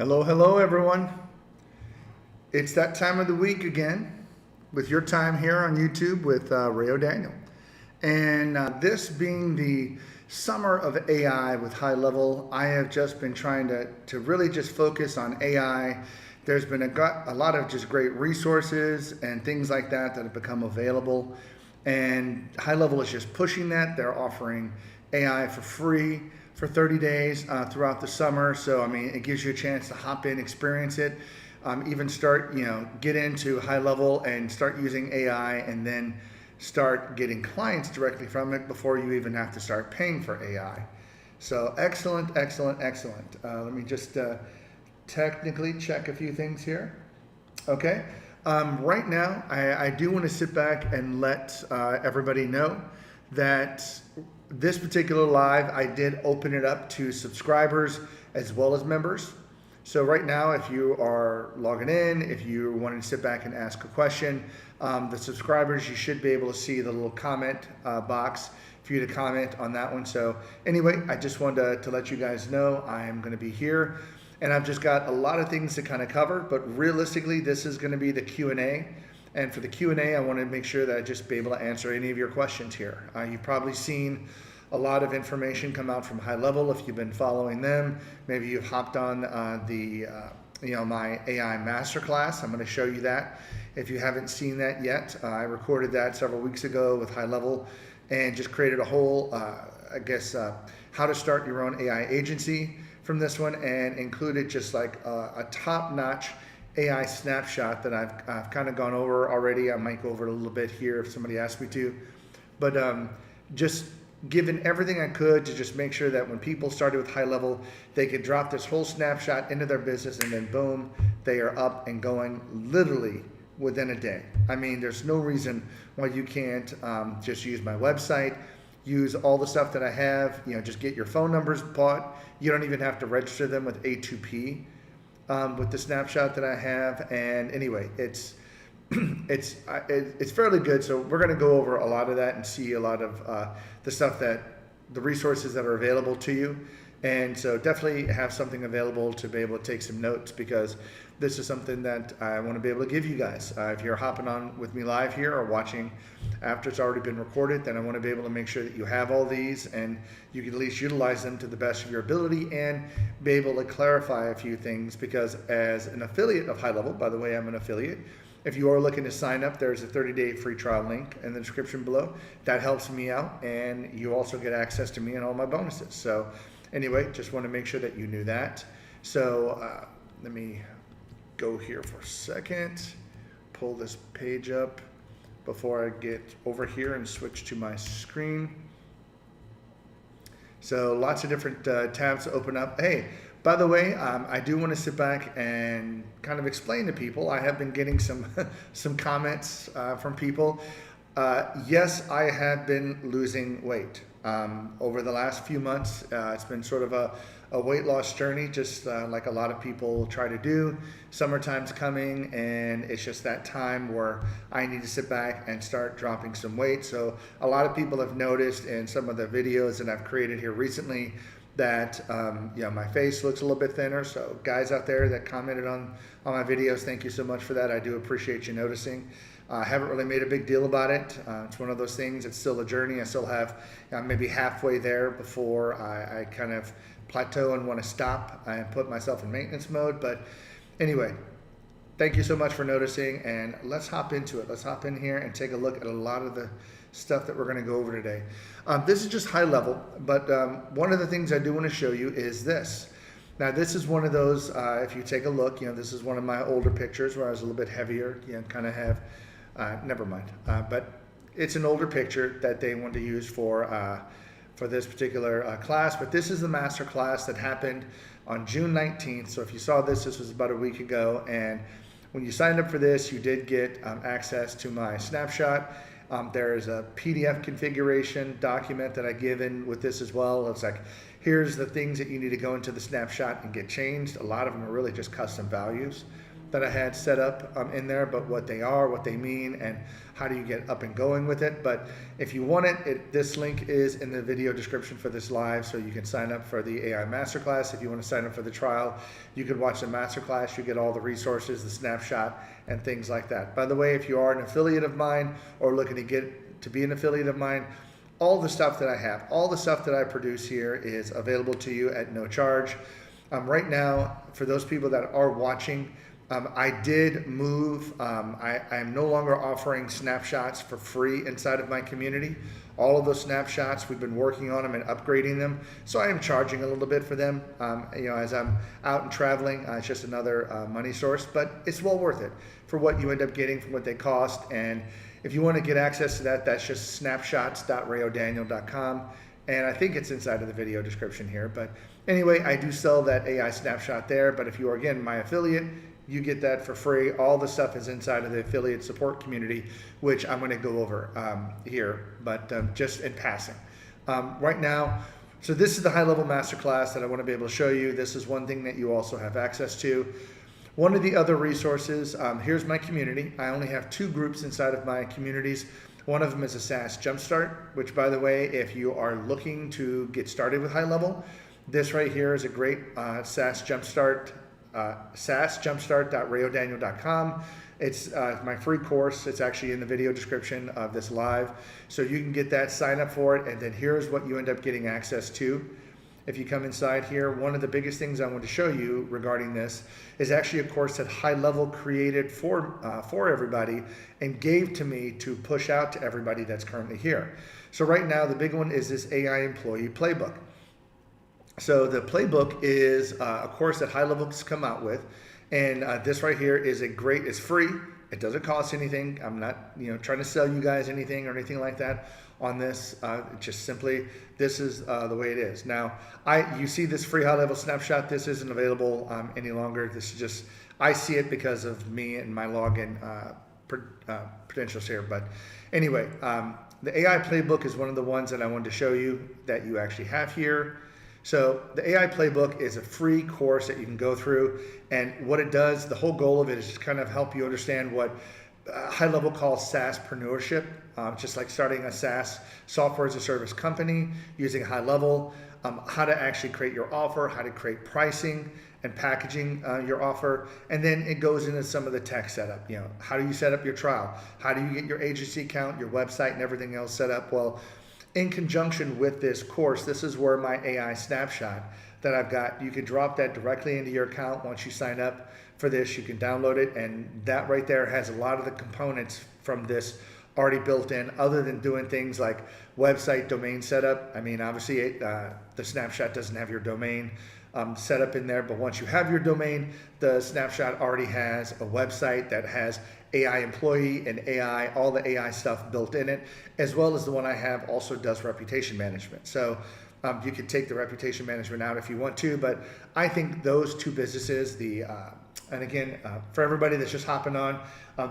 Hello everyone. It's that time of the week again with your time here on YouTube with Ray O'Daniel. And this being the summer of AI with HighLevel, I have just been trying to really just focus on AI. There's been a lot of just great resources and things like that have become available. And HighLevel is just pushing that. They're offering AI for free for 30 days throughout the summer. So, I mean, it gives you a chance to hop in, experience it, even start, get into HighLevel and start using AI and then start getting clients directly from it before you even have to start paying for AI. So excellent. Let me just technically check a few things here. Okay. Right now, I do want to sit back and let everybody know that this particular live, I did open it up to subscribers as well as members. So right now, if you are logging in, if you wanted to sit back and ask a question, the subscribers, you should be able to see the little comment box for you to comment on that one. So anyway, I just wanted to let you guys know I am going to be here. And I've just got a lot of things to kind of cover, but realistically, this is going to be the Q&A. And for the Q&A, I want to make sure that I just be able to answer any of your questions here. You've probably seen a lot of information come out from HighLevel if you've been following them. Maybe you've hopped on my AI masterclass. I'm going to show you that. If you haven't seen that yet, I recorded that several weeks ago with HighLevel and just created a whole, how to start your own AI agency from this one, and included just like a top-notch AI snapshot that I've kind of gone over already. I might go over it a little bit here if somebody asks me to, but just given everything I could to just make sure that when people started with HighLevel, they could drop this whole snapshot into their business and then boom, they are up and going literally within a day. I mean, there's no reason why you can't just use my website, use all the stuff that I have, just get your phone numbers bought. You don't even have to register them with A2P with the snapshot that I have. And anyway, it's fairly good. So we're going to go over a lot of that and see a lot of the stuff the resources that are available to you. And so definitely have something available to be able to take some notes, because this is something that I want to be able to give you guys. If you're hopping on with me live here or watching after it's already been recorded, then I want to be able to make sure that you have all these and you can at least utilize them to the best of your ability and be able to clarify a few things, because as an affiliate of HighLevel, by the way, I'm an affiliate. If you are looking to sign up, there's a 30-day free trial link in the description below. That helps me out, and you also get access to me and all my bonuses. So anyway, just want to make sure that you knew that. So let me go here for a second, pull this page up before I get over here and switch to my screen. So lots of different tabs to open up. Hey, by the way, I do want to sit back and kind of explain to people. I have been getting some comments from people. Yes, I have been losing weight over the last few months. It's been sort of a weight loss journey, just like a lot of people try to do. Summertime's coming, and it's just that time where I need to sit back and start dropping some weight. So a lot of people have noticed in some of the videos that I've created here recently that my face looks a little bit thinner. So guys out there that commented on my videos, thank you so much for that. I do appreciate you noticing. I haven't really made a big deal about it. It's one of those things. It's still a journey. I still have maybe halfway there before I kind of plateau and want to stop and put myself in maintenance mode. But anyway, thank you so much for noticing, and let's hop into it. Let's hop in here and take a look at a lot of the stuff that we're going to go over today. This is just HighLevel, but one of the things I do want to show you is this. Now, this is one of those, if you take a look, this is one of my older pictures where I was a little bit heavier, kind of have, never mind. But it's an older picture that they want to use for this particular class. But this is the master class that happened on June 19th. So if you saw this was about a week ago. And when you signed up for this, you did get access to my snapshot. There is a PDF configuration document that I give in with this as well. It's like, here's the things that you need to go into the snapshot and get changed. A lot of them are really just custom values. that I had set up in there, but what they are, what they mean, and how do you get up and going with it. But if you want it, this link is in the video description for this live, so you can sign up for the AI Masterclass. If you want to sign up for the trial, you can watch the Masterclass. You get all the resources, the snapshot, and things like that. By the way, if you are an affiliate of mine or looking to get to be an affiliate of mine, all the stuff that I have, all the stuff that I produce here is available to you at no charge. Right now, for those people that are watching, I did move. I am no longer offering snapshots for free inside of my community. All of those snapshots, we've been working on them and upgrading them. So I am charging a little bit for them. As I'm out and traveling, it's just another money source, but it's well worth it for what you end up getting, for what they cost. And if you want to get access to that, that's just snapshots.rayodaniel.com. And I think it's inside of the video description here. But anyway, I do sell that AI snapshot there. But if you are, again, my affiliate, you get that for free. All the stuff is inside of the affiliate support community, which I'm going to go over here, but just in passing. Right now, so this is the high-level masterclass that I want to be able to show you. This is one thing that you also have access to. One of the other resources, here's my community. I only have 2 groups inside of my communities. One of them is a SaaS Jumpstart, which, by the way, if you are looking to get started with HighLevel, this right here is a great SaaS Jumpstart. SaaSjumpstart.rayodaniel.com. It's my free course. It's actually in the video description of this live. So you can get that, sign up for it, and then here's what you end up getting access to. If you come inside here, one of the biggest things I want to show you regarding this is actually a course that HighLevel created for everybody and gave to me to push out to everybody that's currently here. So right now, the big one is this AI Employee Playbook. So the playbook is a course that HighLevel's come out with, and this right here is it's free. It doesn't cost anything. I'm not trying to sell you guys anything or anything like that on this. Just simply, this is the way it is. Now, you see this free HighLevel snapshot. This isn't available any longer. This is just, I see it because of me and my login credentials here. But anyway, the AI Playbook is one of the ones that I wanted to show you that you actually have here. So the AI Playbook is a free course that you can go through, and what it does, the whole goal of it is just kind of help you understand what HighLevel calls SaaSpreneurship, just like starting a SaaS, software as a service company, using HighLevel, how to actually create your offer, how to create pricing and packaging your offer, and then it goes into some of the tech setup. How do you set up your trial? How do you get your agency account, your website, and everything else set up? Well, in conjunction with this course, this is where my AI snapshot that I've got, you can drop that directly into your account once you sign up for this. You can download it, and that right there has a lot of the components from this already built in, other than doing things like website domain setup. I mean, obviously the snapshot doesn't have your domain set up in there, but once you have your domain, the snapshot already has a website that has AI employee and AI, all the AI stuff built in it, as well as the one I have also does reputation management. So you could take the reputation management out if you want to, but I think those 2 businesses, and again, for everybody that's just hopping on,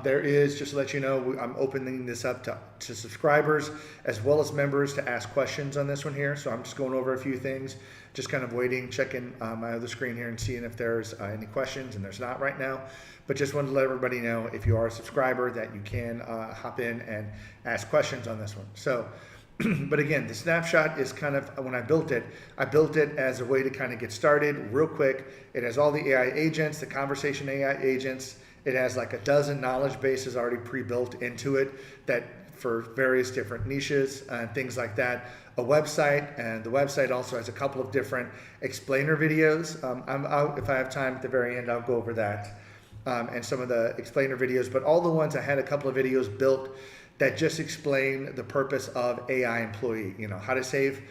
there is, just to let you know, I'm opening this up to subscribers as well as members to ask questions on this one here. So I'm just going over a few things, just kind of waiting, checking my other screen here and seeing if there's any questions, and there's not right now. But just wanted to let everybody know, if you are a subscriber, that you can hop in and ask questions on this one. So, but again, the snapshot is kind of, when I built it as a way to kind of get started real quick. It has all the AI agents, the conversation AI agents. It has like a dozen knowledge bases already pre-built into it that for various different niches and things like that. A website, and the website also has a couple of different explainer videos. If I have time at the very end, I'll go over that and some of the explainer videos. But all the ones, I had a couple of videos built that just explain the purpose of AI employee. How to save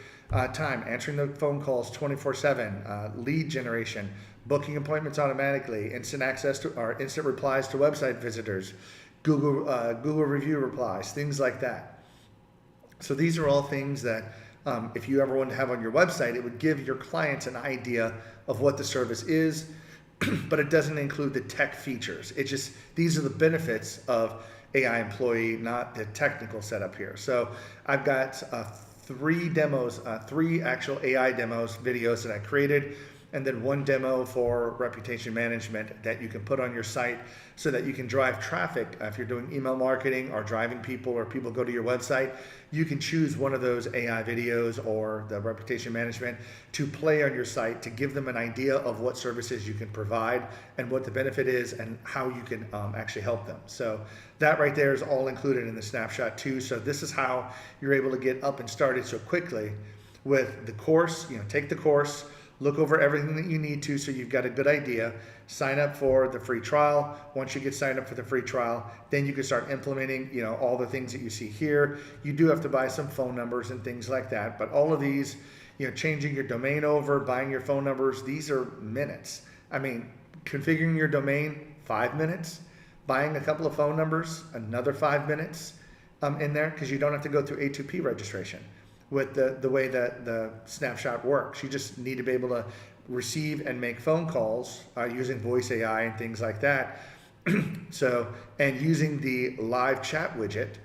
time, answering the phone calls 24/7, lead generation, booking appointments automatically, instant access to or instant replies to website visitors, Google review replies, things like that. So these are all things that if you ever want to have on your website, it would give your clients an idea of what the service is, but it doesn't include the tech features. These are the benefits of AI employee, not the technical setup here. So I've got 3 demos, 3 actual AI demos videos that I created. and then one demo for reputation management that you can put on your site so that you can drive traffic. If you're doing email marketing or driving people, or people go to your website, you can choose one of those AI videos or the reputation management to play on your site to give them an idea of what services you can provide and what the benefit is and how you can actually help them. So that right there is all included in the snapshot too. So this is how you're able to get up and started so quickly with the course. Take the course, look over everything that you need to so you've got a good idea, sign up for the free trial. Once you get signed up for the free trial, then you can start implementing all the things that you see here. You do have to buy some phone numbers and things like that, but all of these, changing your domain over, buying your phone numbers, these are minutes. I mean, configuring your domain, 5 minutes, buying a couple of phone numbers, another 5 minutes in there, because you don't have to go through A2P registration with the way that the snapshot works. You just need to be able to receive and make phone calls using voice AI and things like that. And using the live chat widget,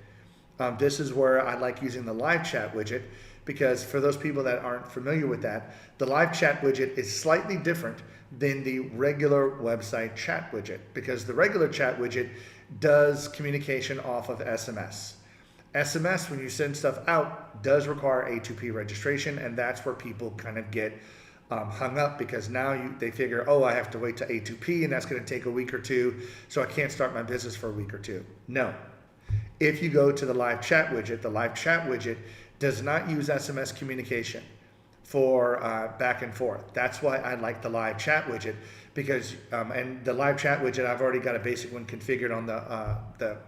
this is where I like using the live chat widget, because for those people that aren't familiar with that, the live chat widget is slightly different than the regular website chat widget, because the regular chat widget does communication off of SMS. SMS, when you send stuff out, does require A2P registration, and that's where people kind of get hung up, because now they figure, oh, I have to wait to A2P, and that's going to take a week or two, so I can't start my business for a week or two. No. If you go to the live chat widget does not use SMS communication for back and forth. That's why I like the live chat widget, because and the live chat widget, I've already got a basic one configured on the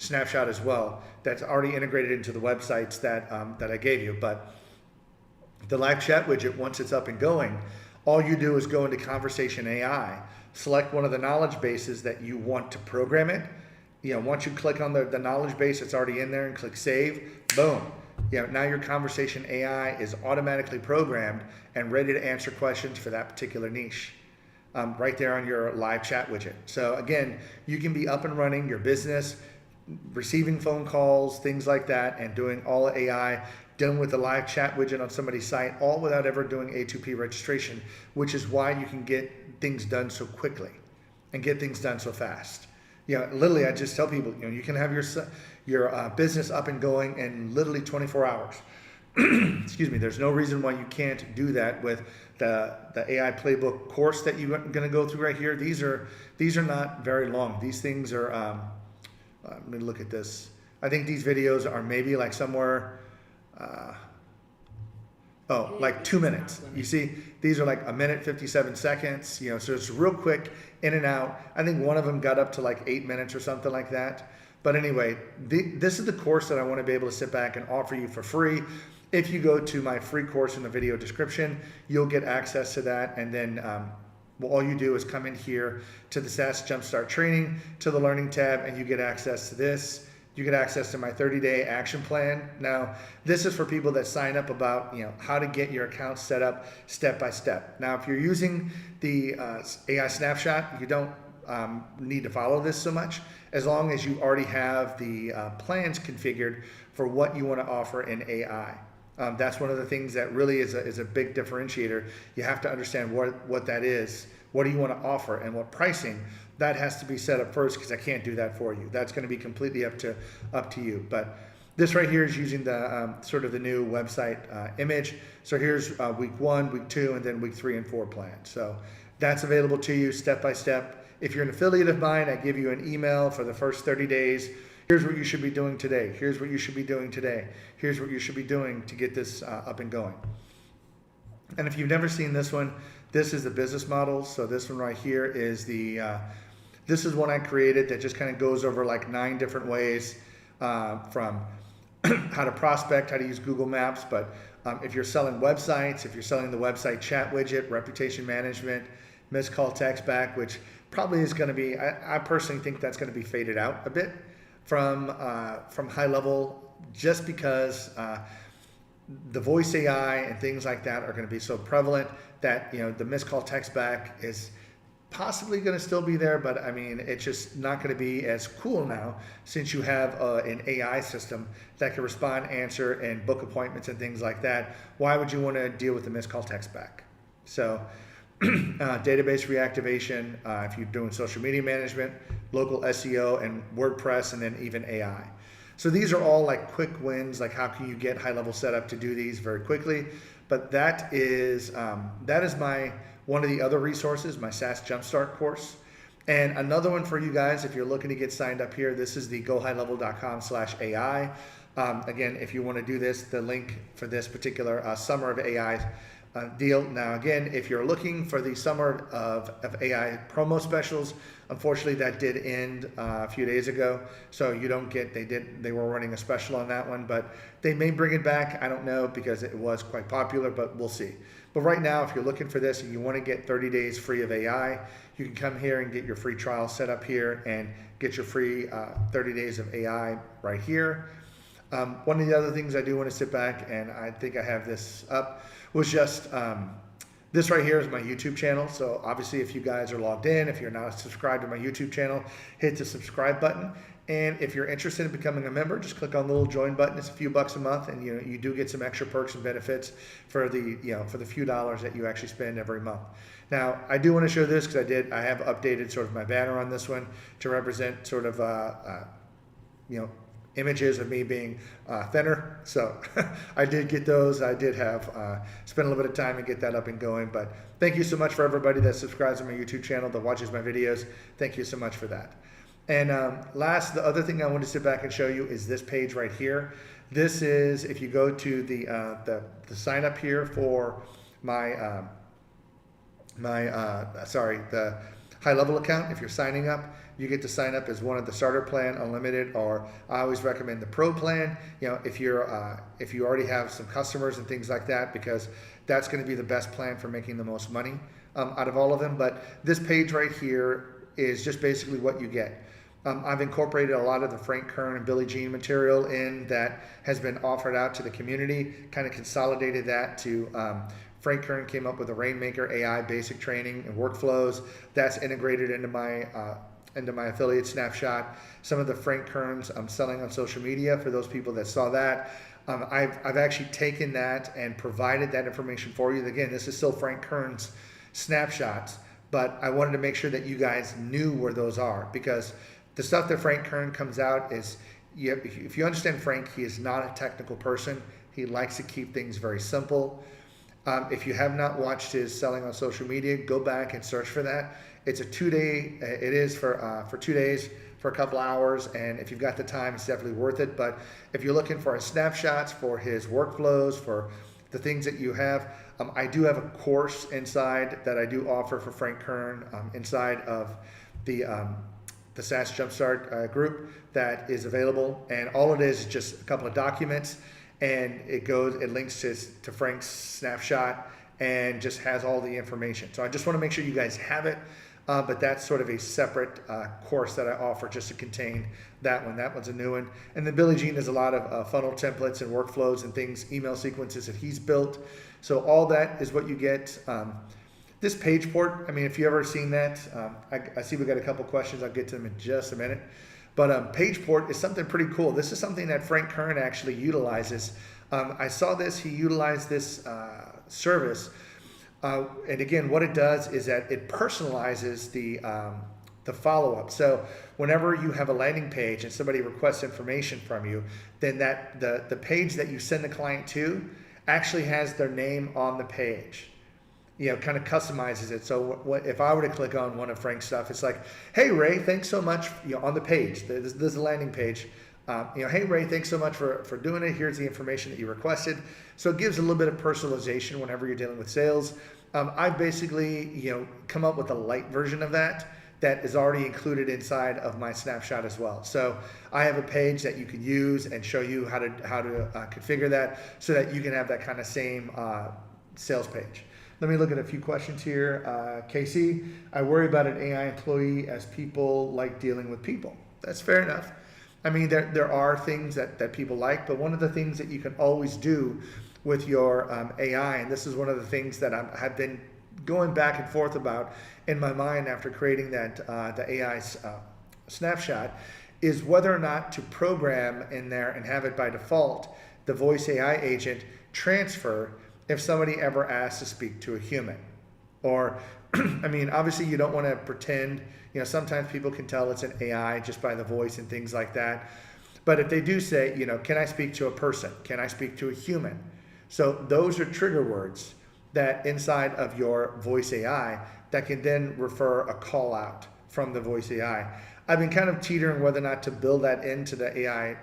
snapshot as well, that's already integrated into the websites that I gave you. But the live chat widget, once it's up and going, all you do is go into Conversation AI, select one of the knowledge bases that you want to program it. Once you click on the knowledge base that's already in there and click save, boom. Now your Conversation AI is automatically programmed and ready to answer questions for that particular niche. Right there on your live chat widget. So again, you can be up and running your business, receiving phone calls, things like that, and doing all AI done with the live chat widget on somebody's site, all without ever doing A2P registration, which is why you can get things done so quickly and get things done so fast. Literally, I just tell people, you can have your business up and going in literally 24 hours. Excuse me. There's no reason why you can't do that with the AI playbook course that you're going to go through right here. These are not very long. These things are. Let me look at this. I think these videos are maybe like somewhere. Like 2 minutes. You see, these are like 1 minute 57 seconds. So it's real quick, in and out. I think one of them got up to like 8 minutes or something like that. But anyway, this is the course that I want to be able to sit back and offer you for free. If you go to my free course in the video description, you'll get access to that. And then all you do is come in here to the SaaS Jumpstart Training, to the Learning tab, and you get access to this. You get access to my 30-day action plan. Now, this is for people that sign up about how to get your account set up step by step. Now, if you're using the AI snapshot, you don't need to follow this so much, as long as you already have the plans configured for what you want to offer in AI. That's one of the things that really is a big differentiator. You have to understand what that is. What do you want to offer, and what pricing? That has to be set up first, because I can't do that for you. That's going to be completely up to you. But this right here is using the sort of the new website image. So here's week 1, week 2, and then week 3 and 4 plan. So that's available to you step by step. If you're an affiliate of mine, I give you an email for the first 30 days. Here's what you should be doing today. Here's what you should be doing today. Here's what you should be doing to get this up and going. And if you've never seen this one, this is the business model. So this one right here is this is one I created that just kind of goes over like 9 different ways from how to prospect, how to use Google Maps. But if you're selling websites, if you're selling the website chat widget, reputation management, missed call text back, which probably is going to be, I personally think that's going to be faded out a bit from HighLevel, just because the voice AI and things like that are going to be so prevalent that the missed call text back is possibly going to still be there, but I mean, it's just not going to be as cool now, since you have an AI system that can respond, answer, and book appointments and things like that. Why would you want to deal with the missed call text back? So database reactivation, if you're doing social media management, local SEO, and WordPress, and then even AI. So these are all like quick wins, like how can you get HighLevel set up to do these very quickly. But that is my one of the other resources, my SaaS Jumpstart course. And another one for you guys, if you're looking to get signed up here, this is the GoHighlevel.com/AI. Again, if you want to do this, the link for this particular Summer of AI deal. Now, again, if you're looking for the Summer of AI promo specials, unfortunately, that did end a few days ago. So you don't get, they were running a special on that one, but they may bring it back. I don't know, because it was quite popular, but we'll see. But right now, if you're looking for this and you want to get 30 days free of AI, you can come here and get your free trial set up here and get your free 30 days of AI right here. One of the other things I do want to sit back, and I think I have this up, was just this right here is my YouTube channel. So obviously, if you guys are logged in, if you're not subscribed to my YouTube channel, hit the subscribe button. And if you're interested in becoming a member, just click on the little join button. It's a few bucks a month, and you do get some extra perks and benefits for the few dollars that you actually spend every month. Now, I do want to show this because I have updated sort of my banner on this one to represent sort of images of me being thinner. So I did get those. I did have spent a little bit of time to get that up and going. But thank you so much for everybody that subscribes to my YouTube channel, that watches my videos. Thank you so much for that. And the other thing I want to sit back and show you is this page right here. This is, if you go to the sign up here for my the HighLevel account. If you're signing up, you get to sign up as one of the starter plan, unlimited, or I always recommend the pro plan. If you already have some customers and things like that, because that's going to be the best plan for making the most money out of all of them. But this page right here is just basically what you get. I've incorporated a lot of the Frank Kern and Billie Jean material in that has been offered out to the community, kind of consolidated that to Frank Kern came up with a Rainmaker AI basic training and workflows. That's integrated into my affiliate snapshot. Some of the Frank Kerns I'm selling on social media for those people that saw that. I've actually taken that and provided that information for you. Again, this is still Frank Kern's snapshots, but I wanted to make sure that you guys knew where those are, because the stuff that Frank Kern comes out is, if you understand Frank, he is not a technical person. He likes to keep things very simple. If you have not watched his selling on social media, go back and search for that. It's a 2-day, it is for 2 days, for a couple hours, and if you've got the time, it's definitely worth it. But if you're looking for his snapshots, for his workflows, for the things that you have, I do have a course inside that I do offer for Frank Kern inside of the SaaS Jumpstart group that is available, and all it is just a couple of documents, and it links to Frank's snapshot and just has all the information. So I just want to make sure you guys have it, but that's sort of a separate course that I offer just to contain that one. That one's a new one. And then Billie Jean has a lot of funnel templates and workflows and things, email sequences that he's built. So all that is what you get. This page port, I mean, if you've ever seen that, I see we got a couple questions. I'll get to them in just a minute. But page port is something pretty cool. This is something that Frank Kern actually utilizes. I saw this, he utilized this service. And again, what it does is that it personalizes the follow-up. So whenever you have a landing page and somebody requests information from you, then the page that you send the client to actually has their name on the page. Kind of customizes it. So if I were to click on one of Frank's stuff, it's like, hey Ray, thanks so much. On the page, there's a landing page. Hey Ray, thanks so much for doing it. Here's the information that you requested. So it gives a little bit of personalization whenever you're dealing with sales. I've basically come up with a light version of that is already included inside of my snapshot as well. So I have a page that you can use and show you how to configure that so that you can have that kind of same sales page. Let me look at a few questions here. Casey, I worry about an AI employee as people like dealing with people. That's fair enough. I mean, there are things that people like, but one of the things that you can always do with your AI, and this is one of the things that I've been going back and forth about in my mind after creating that the AI snapshot, is whether or not to program in there and have it by default, the voice AI agent transfer if somebody ever asks to speak to a human. Or, I mean, obviously you don't want to pretend, sometimes people can tell it's an AI just by the voice and things like that. But if they do say, can I speak to a person? Can I speak to a human? So those are trigger words that inside of your voice AI that can then refer a call out from the voice AI. I've been kind of teetering whether or not to build that into the AI,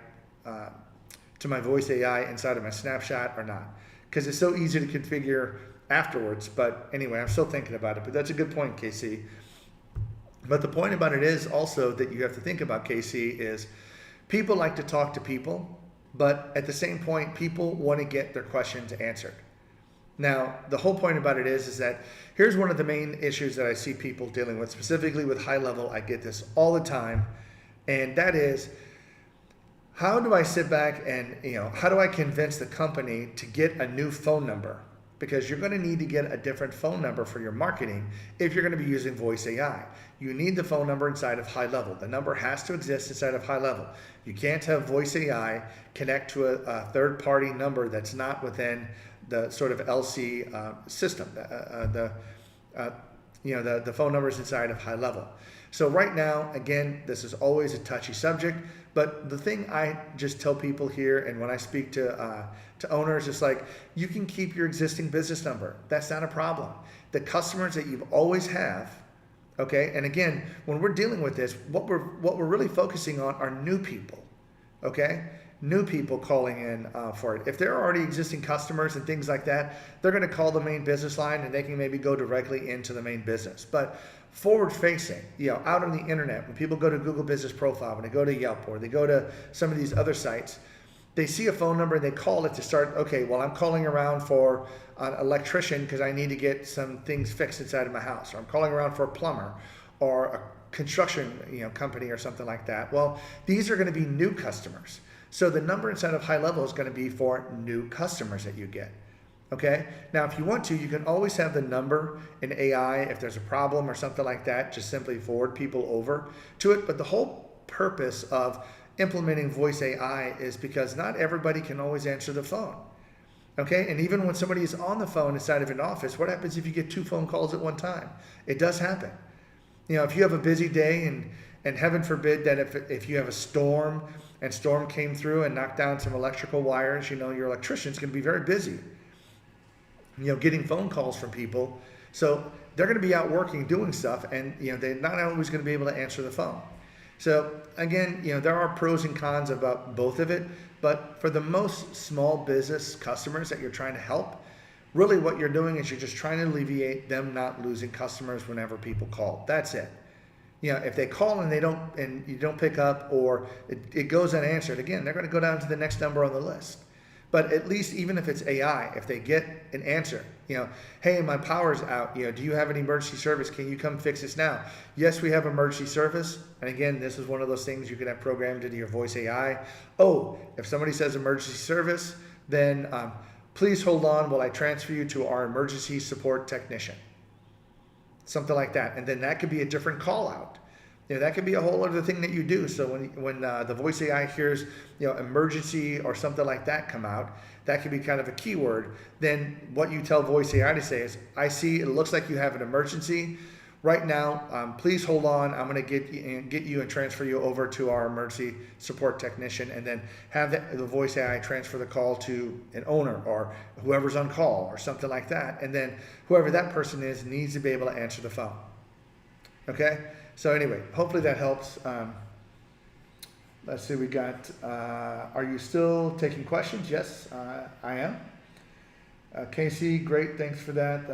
to my voice AI inside of my snapshot or not, because it's so easy to configure afterwards. But anyway, I'm still thinking about it. But that's a good point, KC. But the point about it is also that you have to think about, KC, is people like to talk to people, but at the same point, people want to get their questions answered. Now, the whole point about it is that here's one of the main issues that I see people dealing with, specifically with HighLevel. I get this all the time, and that is, how do I sit back and, how do I convince the company to get a new phone number? Because you're going to need to get a different phone number for your marketing if you're going to be using voice AI. You need the phone number inside of HighLevel. The number has to exist inside of HighLevel. You can't have voice AI connect to a third-party number that's not within the sort of LC system, the phone numbers inside of HighLevel. So right now, again, this is always a touchy subject, but the thing I just tell people here, and when I speak to owners, it's like, you can keep your existing business number. That's not a problem. The customers that you've always have, okay, and again, when we're dealing with this, what we're really focusing on are new people, okay? New people calling in for it. If there are already existing customers and things like that, they're going to call the main business line and they can maybe go directly into the main business. But forward facing, out on the internet, when people go to Google Business Profile, when they go to Yelp, or they go to some of these other sites, they see a phone number and they call it to start, okay, well, I'm calling around for an electrician because I need to get some things fixed inside of my house, or I'm calling around for a plumber or a construction company or something like that. Well, these are going to be new customers. So the number inside of HighLevel is going to be for new customers that you get. Okay. Now, if you want to, you can always have the number in AI. If there's a problem or something like that, just simply forward people over to it. But the whole purpose of implementing voice AI is because not everybody can always answer the phone. Okay. And even when somebody is on the phone inside of an office, what happens if you get 2 phone calls at one time? It does happen. If you have a busy day and heaven forbid that if you have a storm came through and knocked down some electrical wires, your electrician's going to be very busy, getting phone calls from people. So they're going to be out working, doing stuff, and they're not always going to be able to answer the phone. So again, there are pros and cons about both of it, but for the most small business customers that you're trying to help, really what you're doing is you're just trying to alleviate them not losing customers whenever people call. That's it. If they call and you don't pick up, or it goes unanswered, again, they're going to go down to the next number on the list. But at least, even if it's AI, if they get an answer, hey, my power's out, do you have an emergency service? Can you come fix this now? Yes, we have emergency service. And again, this is one of those things you can have programmed into your voice AI. Oh, if somebody says emergency service, then please hold on while I transfer you to our emergency support technician. Something like that. And then that could be a different call out. That could be a whole other thing that you do. So when the voice AI hears, emergency or something like that come out, that could be kind of a keyword. Then what you tell voice AI to say is, I see it looks like you have an emergency right now. Please hold on. I'm going to get you and transfer you over to our emergency support technician, and then have the voice AI transfer the call to an owner or whoever's on call or something like that. And then whoever that person is needs to be able to answer the phone. Okay. So anyway, hopefully that helps. Let's see, we got, are you still taking questions? Yes, I am. Casey, great, thanks for that.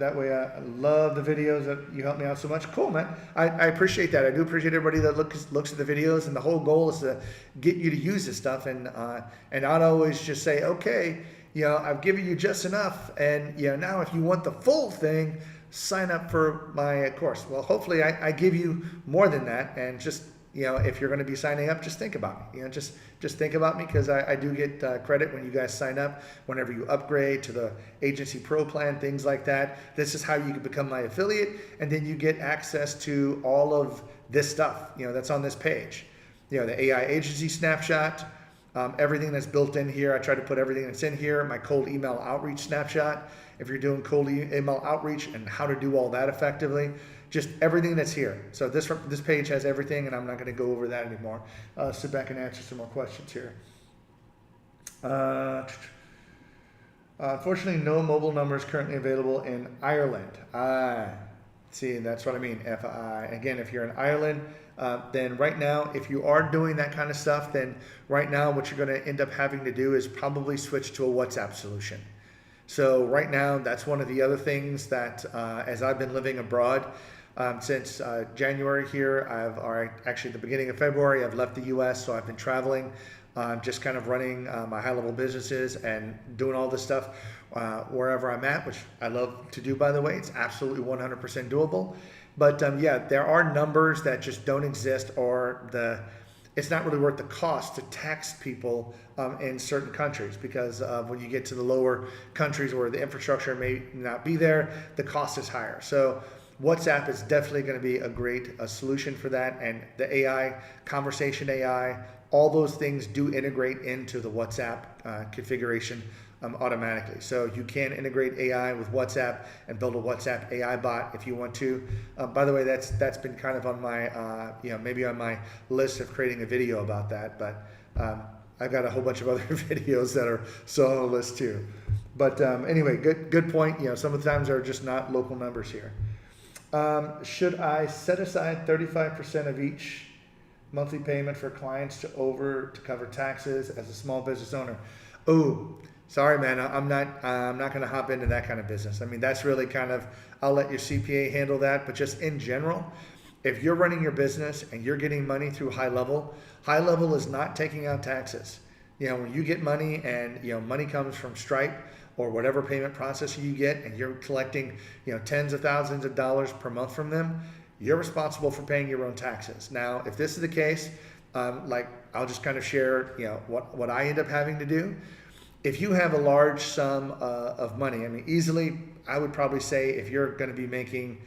That way, I love the videos that you helped me out so much. Cool, man. I appreciate that. I do appreciate everybody that looks at the videos, and the whole goal is to get you to use this stuff. And I'd always just say, okay, I've given you just enough, and now if you want the full thing, sign up for my course. Well, hopefully I give you more than that, and just if you're going to be signing up, just think about me. Just think about me, because I do get credit when you guys sign up, whenever you upgrade to the Agency Pro plan, things like that. This is how you can become my affiliate, and then you get access to all of this stuff that's on this page. The AI agency snapshot, everything that's built in here. I try to put everything that's in here. My cold email outreach snapshot, if you're doing cold email outreach and how to do all that effectively, just everything that's here. So this page has everything, and I'm not going to go over that anymore. Sit back and answer some more questions here. Unfortunately, no mobile numbers currently available in Ireland. See, that's what I mean, FI. Again, if you're in Ireland, then right now, if you are doing that kind of stuff, then right now what you're going to end up having to do is probably switch to a WhatsApp solution. So right now, that's one of the other things that as I've been living abroad since January here, or actually the beginning of February, I've left the US, so I've been traveling, just kind of running my high-level businesses and doing all this stuff wherever I'm at, which I love to do, by the way. It's absolutely 100% doable. But yeah, there are numbers that just don't exist, or it's not really worth the cost to tax people in certain countries, because when you get to the lower countries where the infrastructure may not be there, the cost is higher. So WhatsApp is definitely going to be a great solution for that. And the AI, conversation AI, all those things do integrate into the WhatsApp configuration automatically. So you can integrate AI with WhatsApp and build a WhatsApp AI bot if you want to. By the way, that's been kind of on my, maybe on my list of creating a video about that, but I've got a whole bunch of other videos that are still on the list too. But anyway, good point. Sometimes there are just not local numbers here. Should I set aside 35% of each monthly payment for clients to cover taxes as a small business owner? Oh, sorry, man. I'm not going to hop into that kind of business. I mean, that's really kind of, I'll let your CPA handle that. But just in general, if you're running your business and you're getting money through HighLevel is not taking out taxes. When you get money and money comes from Stripe or whatever payment processor you get, and you're collecting tens of thousands of dollars per month from them, you're responsible for paying your own taxes. Now, if this is the case, I'll just kind of share what I end up having to do. If you have a large sum of money, I mean, easily, I would probably say if you're going to be making,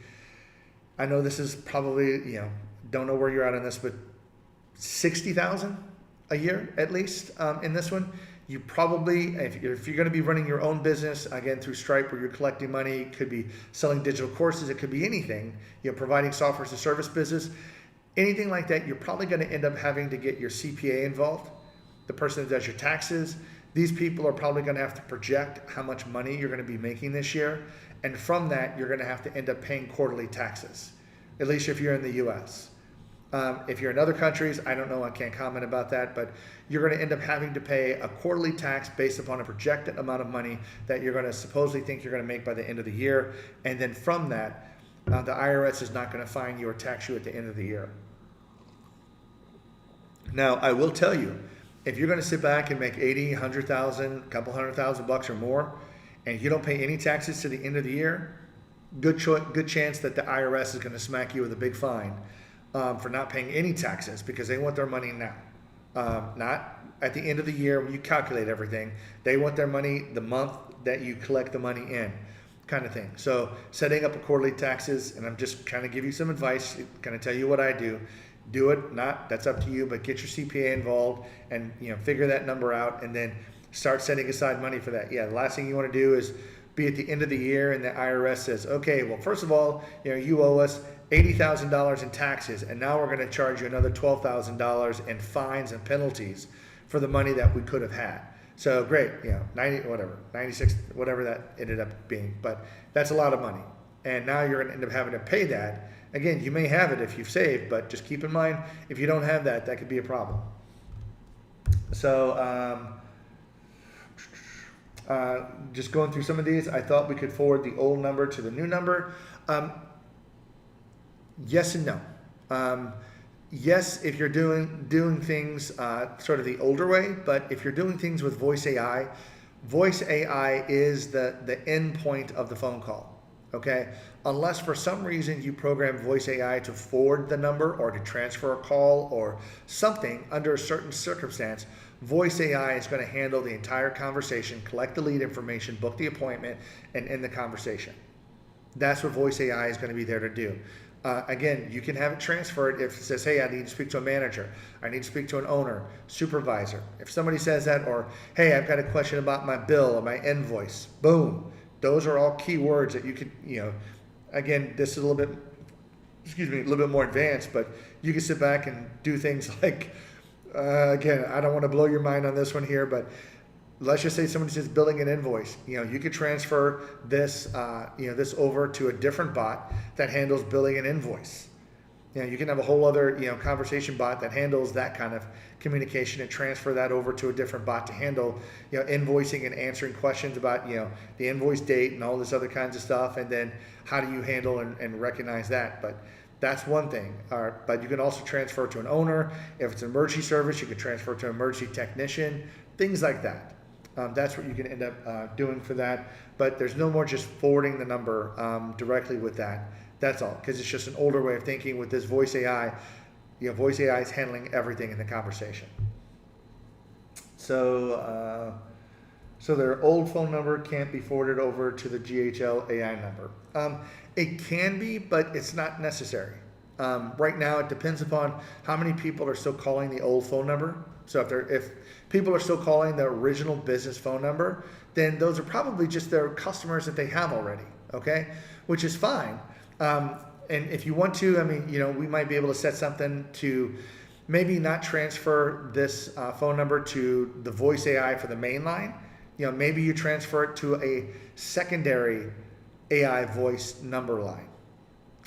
I know this is probably, don't know where you're at on this, but 60,000 a year at least in this one. You probably, if you're going to be running your own business, again, through Stripe, where you're collecting money, it could be selling digital courses, it could be anything, providing software as a service business, anything like that, you're probably going to end up having to get your CPA involved, the person that does your taxes. These people are probably going to have to project how much money you're going to be making this year. And from that, you're going to have to end up paying quarterly taxes, at least if you're in the US. If you're in other countries, I don't know, I can't comment about that, but you're going to end up having to pay a quarterly tax based upon a projected amount of money that you're going to supposedly think you're going to make by the end of the year. And then from that, the IRS is not going to fine you or tax you at the end of the year. Now, I will tell you, if you're going to sit back and make 80, 100,000, a couple $100,000 or more, and you don't pay any taxes to the end of the year, good chance that the IRS is going to smack you with a big fine for not paying any taxes, because they want their money now. Not at the end of the year when you calculate everything. They want their money the month that you collect the money in, kind of thing. So setting up a quarterly taxes, and I'm just trying to give you some advice, kind of tell you what I do. Do it, that's up to you, but get your CPA involved and figure that number out, and then start setting aside money for that. Yeah, the last thing you want to do is be at the end of the year and the IRS says, okay, well, first of all, you owe us $80,000 in taxes, and now we're going to charge you another $12,000 in fines and penalties for the money that we could have had. So great, 90, whatever, 96, whatever that ended up being, but that's a lot of money. And now you're going to end up having to pay that. Again, you may have it if you've saved, but just keep in mind, if you don't have that, that could be a problem. So just going through some of these, I thought we could forward the old number to the new number. Yes and no. Yes, if you're doing things sort of the older way, but if you're doing things with voice AI is the end point of the phone call. Okay, unless for some reason you program voice AI to forward the number or to transfer a call or something under a certain circumstance, voice AI is going to handle the entire conversation, collect the lead information, book the appointment, and end the conversation. That's what voice AI is going to be there to do. Again, you can have it transferred if it says, hey, I need to speak to a manager, I need to speak to an owner, supervisor. If somebody says that, or hey, I've got a question about my bill or my invoice, boom, Those are all key words that you could, again, this is a little bit, a little bit more advanced, but you can sit back and do things like, again, I don't want to blow your mind on this one here, but let's just say somebody says billing an invoice. You could transfer this, this over to a different bot that handles billing an invoice. You can have a whole other, conversation bot that handles that kind of communication and transfer that over to a different bot to handle, invoicing and answering questions about, the invoice date and all this other kinds of stuff. And then how do you handle and recognize that? But that's one thing. But you can also transfer to an owner. If it's an emergency service, you can transfer to an emergency technician, things like that. That's what you can end up doing for that. But there's no more just forwarding the number directly with that. That's all, because it's just an older way of thinking with this voice AI. Voice AI is handling everything in the conversation. So, their old phone number can't be forwarded over to the GHL AI number. It can be, but it's not necessary. Right now, it depends upon how many people are still calling the old phone number. So if people are still calling the original business phone number, then those are probably just their customers that they have already, okay? Which is fine. And if you want to, we might be able to set something to maybe not transfer this phone number to the voice AI for the main line. Maybe you transfer it to a secondary AI voice number line.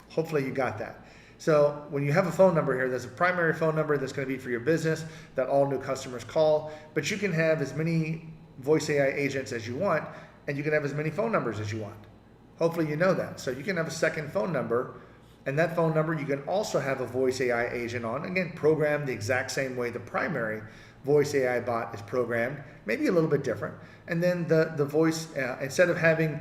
Hopefully you got that. So when you have a phone number here, there's a primary phone number that's going to be for your business that all new customers call, but you can have as many voice AI agents as you want, and you can have as many phone numbers as you want. Hopefully you know that. So you can have a second phone number, and that phone number you can also have a voice AI agent on. Again, programmed the exact same way the primary voice AI bot is programmed, maybe a little bit different. And then the voice, instead of having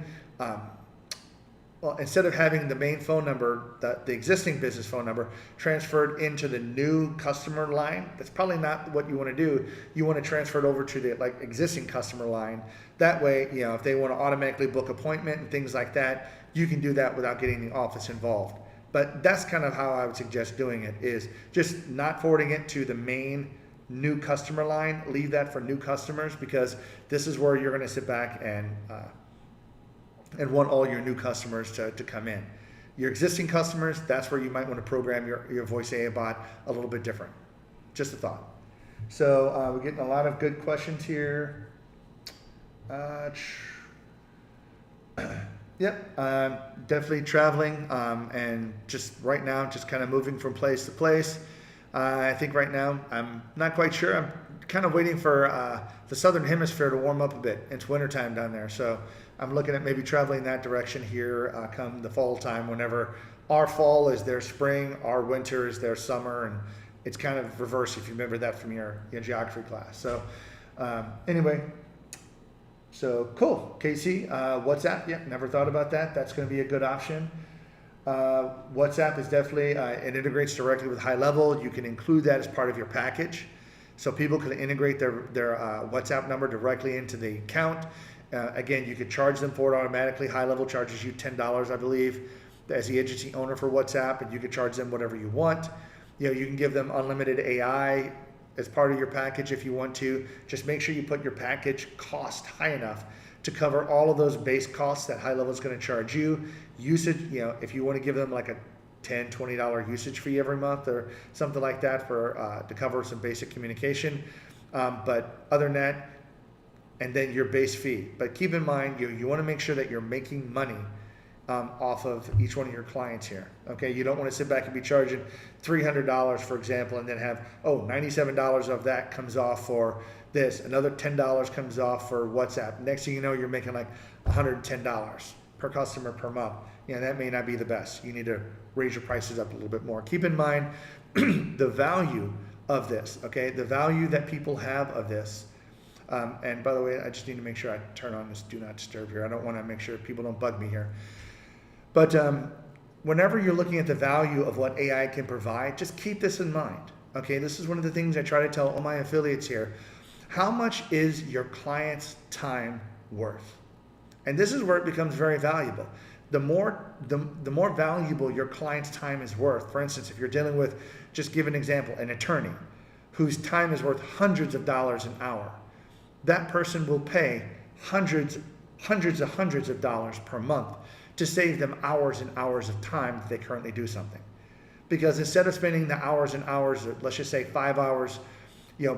the main phone number, the existing business phone number, transferred into the new customer line, that's probably not what you want to do. You want to transfer it over to the existing customer line. That way, if they want to automatically book appointment and things like that, you can do that without getting the office involved. But that's kind of how I would suggest doing it, is just not forwarding it to the main new customer line. Leave that for new customers, because this is where you're going to sit back and want all your new customers to come in. Your existing customers, that's where you might want to program your voice AI bot a little bit different. Just a thought. So we're getting a lot of good questions here. Yep, definitely traveling and just right now, just kind of moving from place to place. I think right now, I'm not quite sure. I'm kind of waiting for the southern hemisphere to warm up a bit. It's wintertime down there, so I'm looking at maybe traveling that direction here come the fall time, whenever our fall is their spring, our winter is their summer, and it's kind of reverse if you remember that from your geography class. So anyway, so cool. Casey, WhatsApp, yeah, never thought about that. That's going to be a good option. WhatsApp is definitely, it integrates directly with HighLevel. You can include that as part of your package. So people can integrate their WhatsApp number directly into the account. Again, you could charge them for it automatically. HighLevel charges you $10, I believe, as the agency owner for WhatsApp, and you can charge them whatever you want. You can give them unlimited AI as part of your package if you want to. Just make sure you put your package cost high enough to cover all of those base costs that HighLevel is going to charge you. Usage, if you want to give them like a $10, $20 usage fee every month or something like that for to cover some basic communication. But other than that, and then your base fee. But keep in mind, you want to make sure that you're making money off of each one of your clients here. Okay, you don't want to sit back and be charging $300, for example, and then have, $97 of that comes off for this, another $10 comes off for WhatsApp. Next thing you know, you're making like $110 per customer per month. That may not be the best. You need to raise your prices up a little bit more. Keep in mind the value of this, okay? The value that people have of this. And by the way, I just need to make sure I turn on this do not disturb here. I don't want to make sure people don't bug me here. But whenever you're looking at the value of what AI can provide, just keep this in mind. Okay, this is one of the things I try to tell all my affiliates here. How much is your client's time worth? And this is where it becomes very valuable. The more valuable your client's time is worth, for instance, if you're dealing with, just give an example, an attorney whose time is worth hundreds of dollars an hour, that person will pay hundreds hundreds of dollars per month to save them hours and hours of time that they currently do something. Because instead of spending the hours and hours, let's just say 5 hours,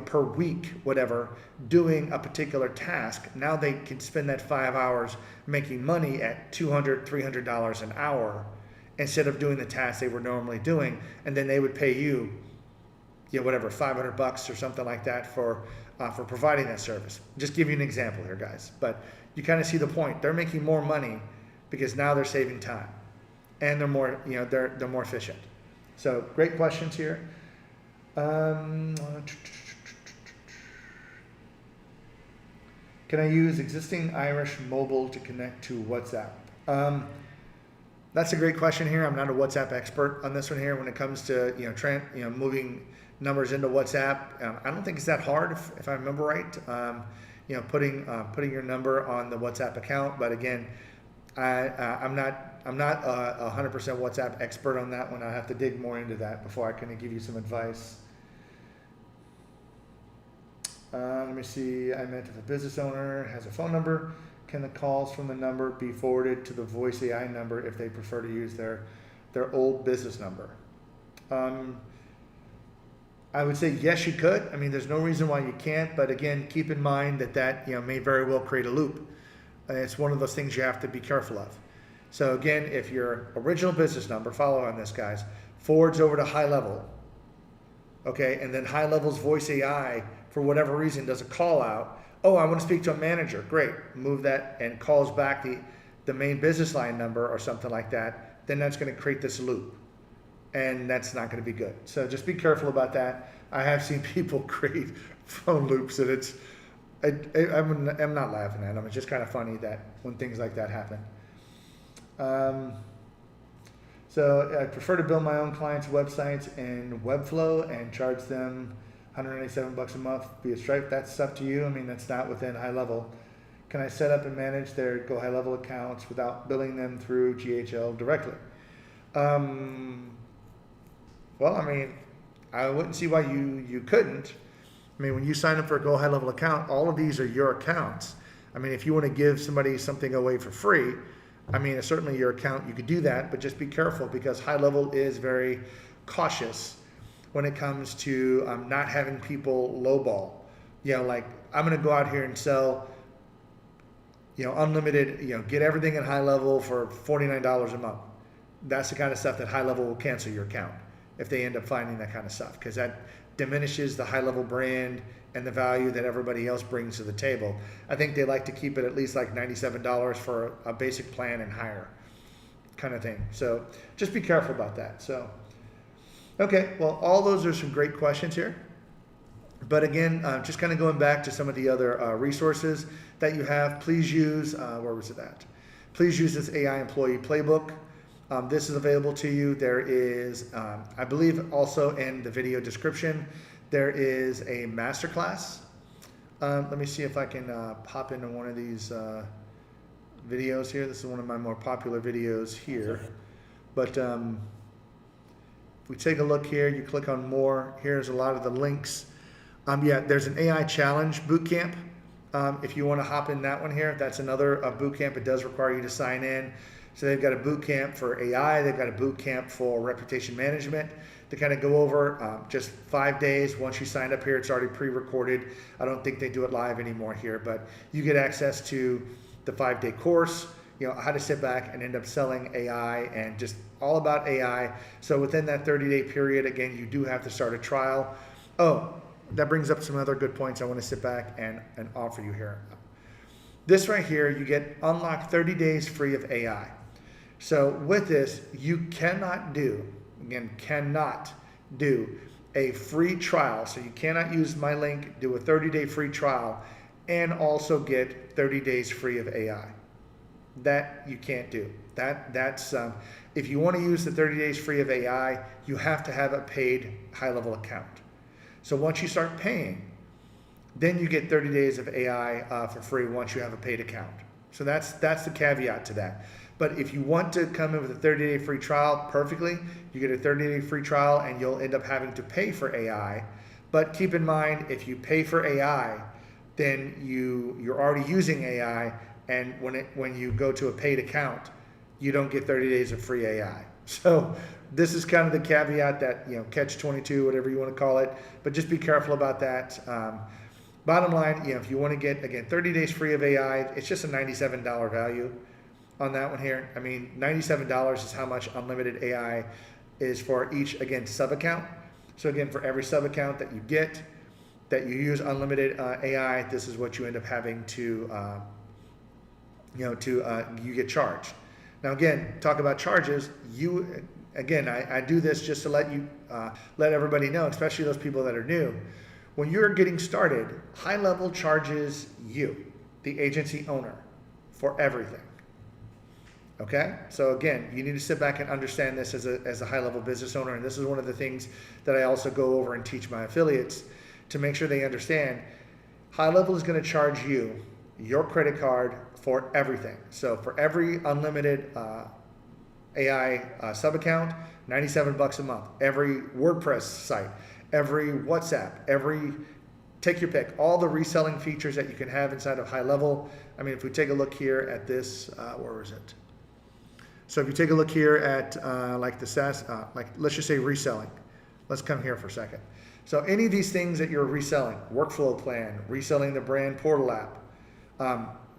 per week, whatever, doing a particular task, now they can spend that 5 hours making money at $200, $300 an hour instead of doing the task they were normally doing, and then they would pay you, whatever, $500 or something like that for providing that service. Just give you an example here, guys. But you kind of see the point. They're making more money because now they're saving time, and they're more, they're more efficient. So great questions here. Can I use existing Irish mobile to connect to WhatsApp? That's a great question here. I'm not a WhatsApp expert on this one here. When it comes to moving numbers into WhatsApp, I don't think it's that hard if I remember right. Putting your number on the WhatsApp account, but again, I'm not a 100% WhatsApp expert on that one. I have to dig more into that before I can give you some advice. Let me see. I meant if a business owner has a phone number, can the calls from the number be forwarded to the voice AI number if they prefer to use their old business number? I would say yes, you could. I mean, there's no reason why you can't, but again, keep in mind that may very well create a loop. It's one of those things you have to be careful of. So again, if your original business number, follow on this, guys, forwards over to HighLevel, okay, and then HighLevel's voice AI, for whatever reason, does a call out, oh, I want to speak to a manager, great, move that and calls back the main business line number or something like that, then that's going to create this loop, and that's not going to be good. So just be careful about that. I have seen people create phone loops, and I'm not laughing at them. It's just kind of funny that when things like that happen. So I prefer to build my own clients' websites in Webflow and charge them $197 a month via Stripe. That's up to you. I mean, that's not within HighLevel. Can I set up and manage their GoHighlevel accounts without billing them through GHL directly? Well, I mean, I wouldn't see why you couldn't. I mean, when you sign up for a GoHighlevel account, all of these are your accounts. I mean, if you want to give somebody something away for free, I mean, it's certainly your account, you could do that, but just be careful because HighLevel is very cautious when it comes to not having people lowball. Like I'm going to go out here and sell, unlimited, get everything at HighLevel for $49 a month. That's the kind of stuff that HighLevel will cancel your account if they end up finding that kind of stuff, because that diminishes the HighLevel brand and the value that everybody else brings to the table. I think they like to keep it at least like $97 for a basic plan and higher kind of thing. So just be careful about that. So, okay, well, all those are some great questions here. But again, just kind of going back to some of the other resources that you have, please use, where was it at? Please use this AI employee playbook. This is available to you. There is, I believe also in the video description, there is a masterclass. Let me see if I can pop into one of these videos here. This is one of my more popular videos here. But if we take a look here, you click on more. Here's a lot of the links. Yeah, there's an AI challenge bootcamp. If you want to hop in that one here, that's another bootcamp. It does require you to sign in. So they've got a boot camp for AI. They've got a boot camp for reputation management to kind of go over just 5 days. Once you sign up here, it's already pre-recorded. I don't think they do it live anymore here, but you get access to the 5-day course, how to sit back and end up selling AI and just all about AI. So within that 30-day period, again, you do have to start a trial. Oh, that brings up some other good points I want to sit back and offer you here. This right here, you get unlocked 30 days free of AI. So with this, you cannot do a free trial. So you cannot use my link, do a 30-day free trial, and also get 30 days free of AI. That you can't do. That's if you want to use the 30 days free of AI, you have to have a paid HighLevel account. So once you start paying, then you get 30 days of AI for free once you have a paid account. So that's the caveat to that. But if you want to come in with a 30-day free trial, perfectly, you get a 30-day free trial and you'll end up having to pay for AI. But keep in mind, if you pay for AI, then you're already using AI, and when you go to a paid account, you don't get 30 days of free AI. So this is kind of the caveat that, catch 22, whatever you want to call it, but just be careful about that. Bottom line, if you want to get, again, 30 days free of AI, it's just a $97 value on that one here. I mean, $97 is how much unlimited AI is for each, again, sub account. So again, for every sub account that you get, that you use unlimited AI, this is what you end up having to, you get charged. Now again, talk about charges. I do this just to let everybody know, especially those people that are new. When you're getting started, HighLevel charges you, the agency owner, for everything. Okay, so again, you need to sit back and understand this as a high-level business owner, and this is one of the things that I also go over and teach my affiliates to make sure they understand. HighLevel is going to charge you your credit card for everything. So for every unlimited AI sub account, $97 a month. Every WordPress site, every WhatsApp, take your pick, all the reselling features that you can have inside of HighLevel. I mean, if we take a look here at this, where is it? So if you take a look here at like the SaaS, let's just say reselling. Let's come here for a second. So any of these things that you're reselling, workflow plan, reselling the brand portal app,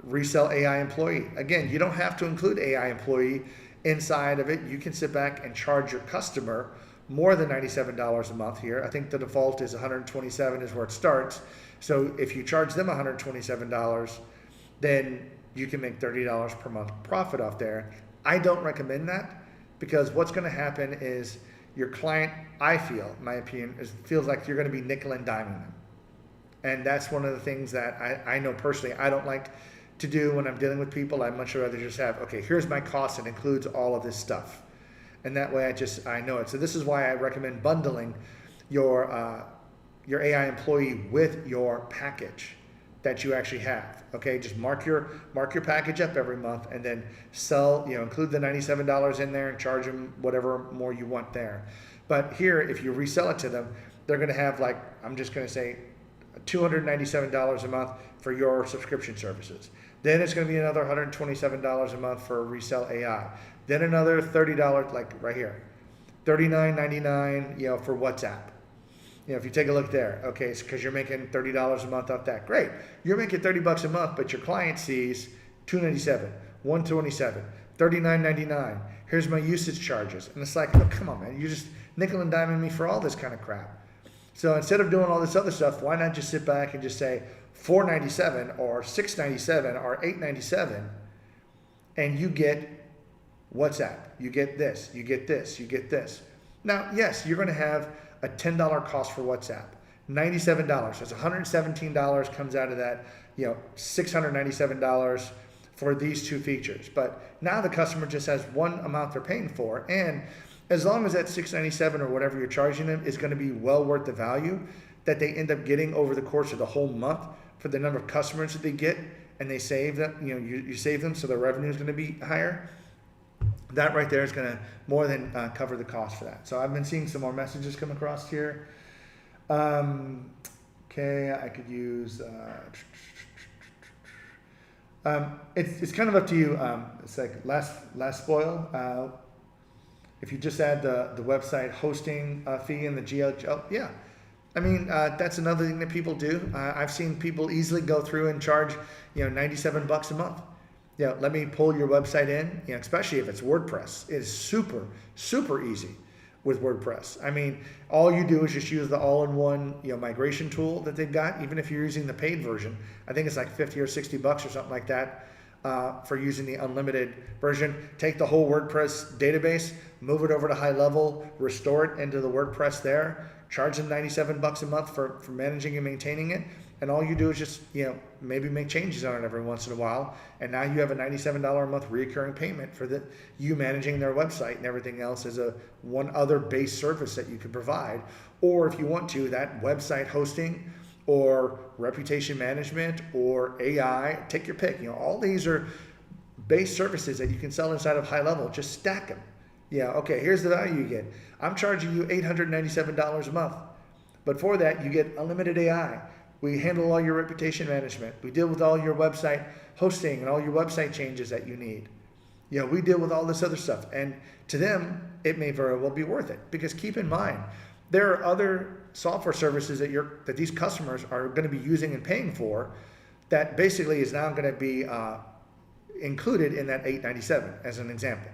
resell AI employee. Again, you don't have to include AI employee inside of it. You can sit back and charge your customer more than $97 a month here. I think the default is $127 is where it starts. So if you charge them $127, then you can make $30 per month profit off there. I don't recommend that, because what's going to happen is your client, I feel, in my opinion, feels like you're going to be nickel and diming them. And that's one of the things that I know personally I don't like to do when I'm dealing with people. I'd much rather just have, okay, here's my cost, and includes all of this stuff. And that way I know it. So this is why I recommend bundling your AI employee with your package that you actually have. Okay, just mark your package up every month, and then include the $97 in there and charge them whatever more you want there. But here, if you resell it to them, they're going to have, like, I'm just going to say $297 a month for your subscription services. Then it's going to be another $127 a month for resell AI. Then another $30, like right here, $39.99, for WhatsApp. If you take a look there, okay, it's because you're making $30 a month off that. Great. You're making $30 a month, but your client sees $297, $127, $39.99. Here's my usage charges. And it's like, oh, come on, man. You're just nickel and diming me for all this kind of crap. So instead of doing all this other stuff, why not just sit back and just say $497 or $697 or $897, and you get WhatsApp, you get this, you get this, you get this. Now, yes, you're going to have a $10 cost for WhatsApp, $97. That's $117 comes out of that, $697 for these two features. But now the customer just has one amount they're paying for, and as long as that $697 or whatever you're charging them is going to be well worth the value that they end up getting over the course of the whole month for the number of customers that they get, and they save them, you save them, so the revenue is going to be higher. That right there is going to more than cover the cost for that. So I've been seeing some more messages come across here. Okay, I could use, it's kind of up to you. It's like last spoil. If you just add the website hosting fee and the GL, yeah. I mean, that's another thing that people do. I've seen people easily go through and charge, $97 a month. Let me pull your website in, especially if it's WordPress. It is super, super easy with WordPress. I mean, all you do is just use the all-in-one, migration tool that they've got. Even if you're using the paid version, I think it's like 50 or 60 bucks or something like that for using the unlimited version. Take the whole WordPress database, move it over to HighLevel, restore it into the WordPress there, charge them $97 a month for managing and maintaining it. And all you do is just, maybe make changes on it every once in a while. And now you have a $97 a month recurring payment for you managing their website, and everything else is one other base service that you can provide. Or if you want to, that website hosting or reputation management or AI, take your pick. All these are base services that you can sell inside of HighLevel. Just stack them. Okay, here's the value you get. I'm charging you $897 a month. But for that, you get unlimited AI. We handle all your reputation management. We deal with all your website hosting and all your website changes that you need. You know, we deal with all this other stuff. And to them, it may very well be worth it, because keep in mind, there are other software services that these customers are going to be using and paying for that basically is now going to be included in that $897 as an example.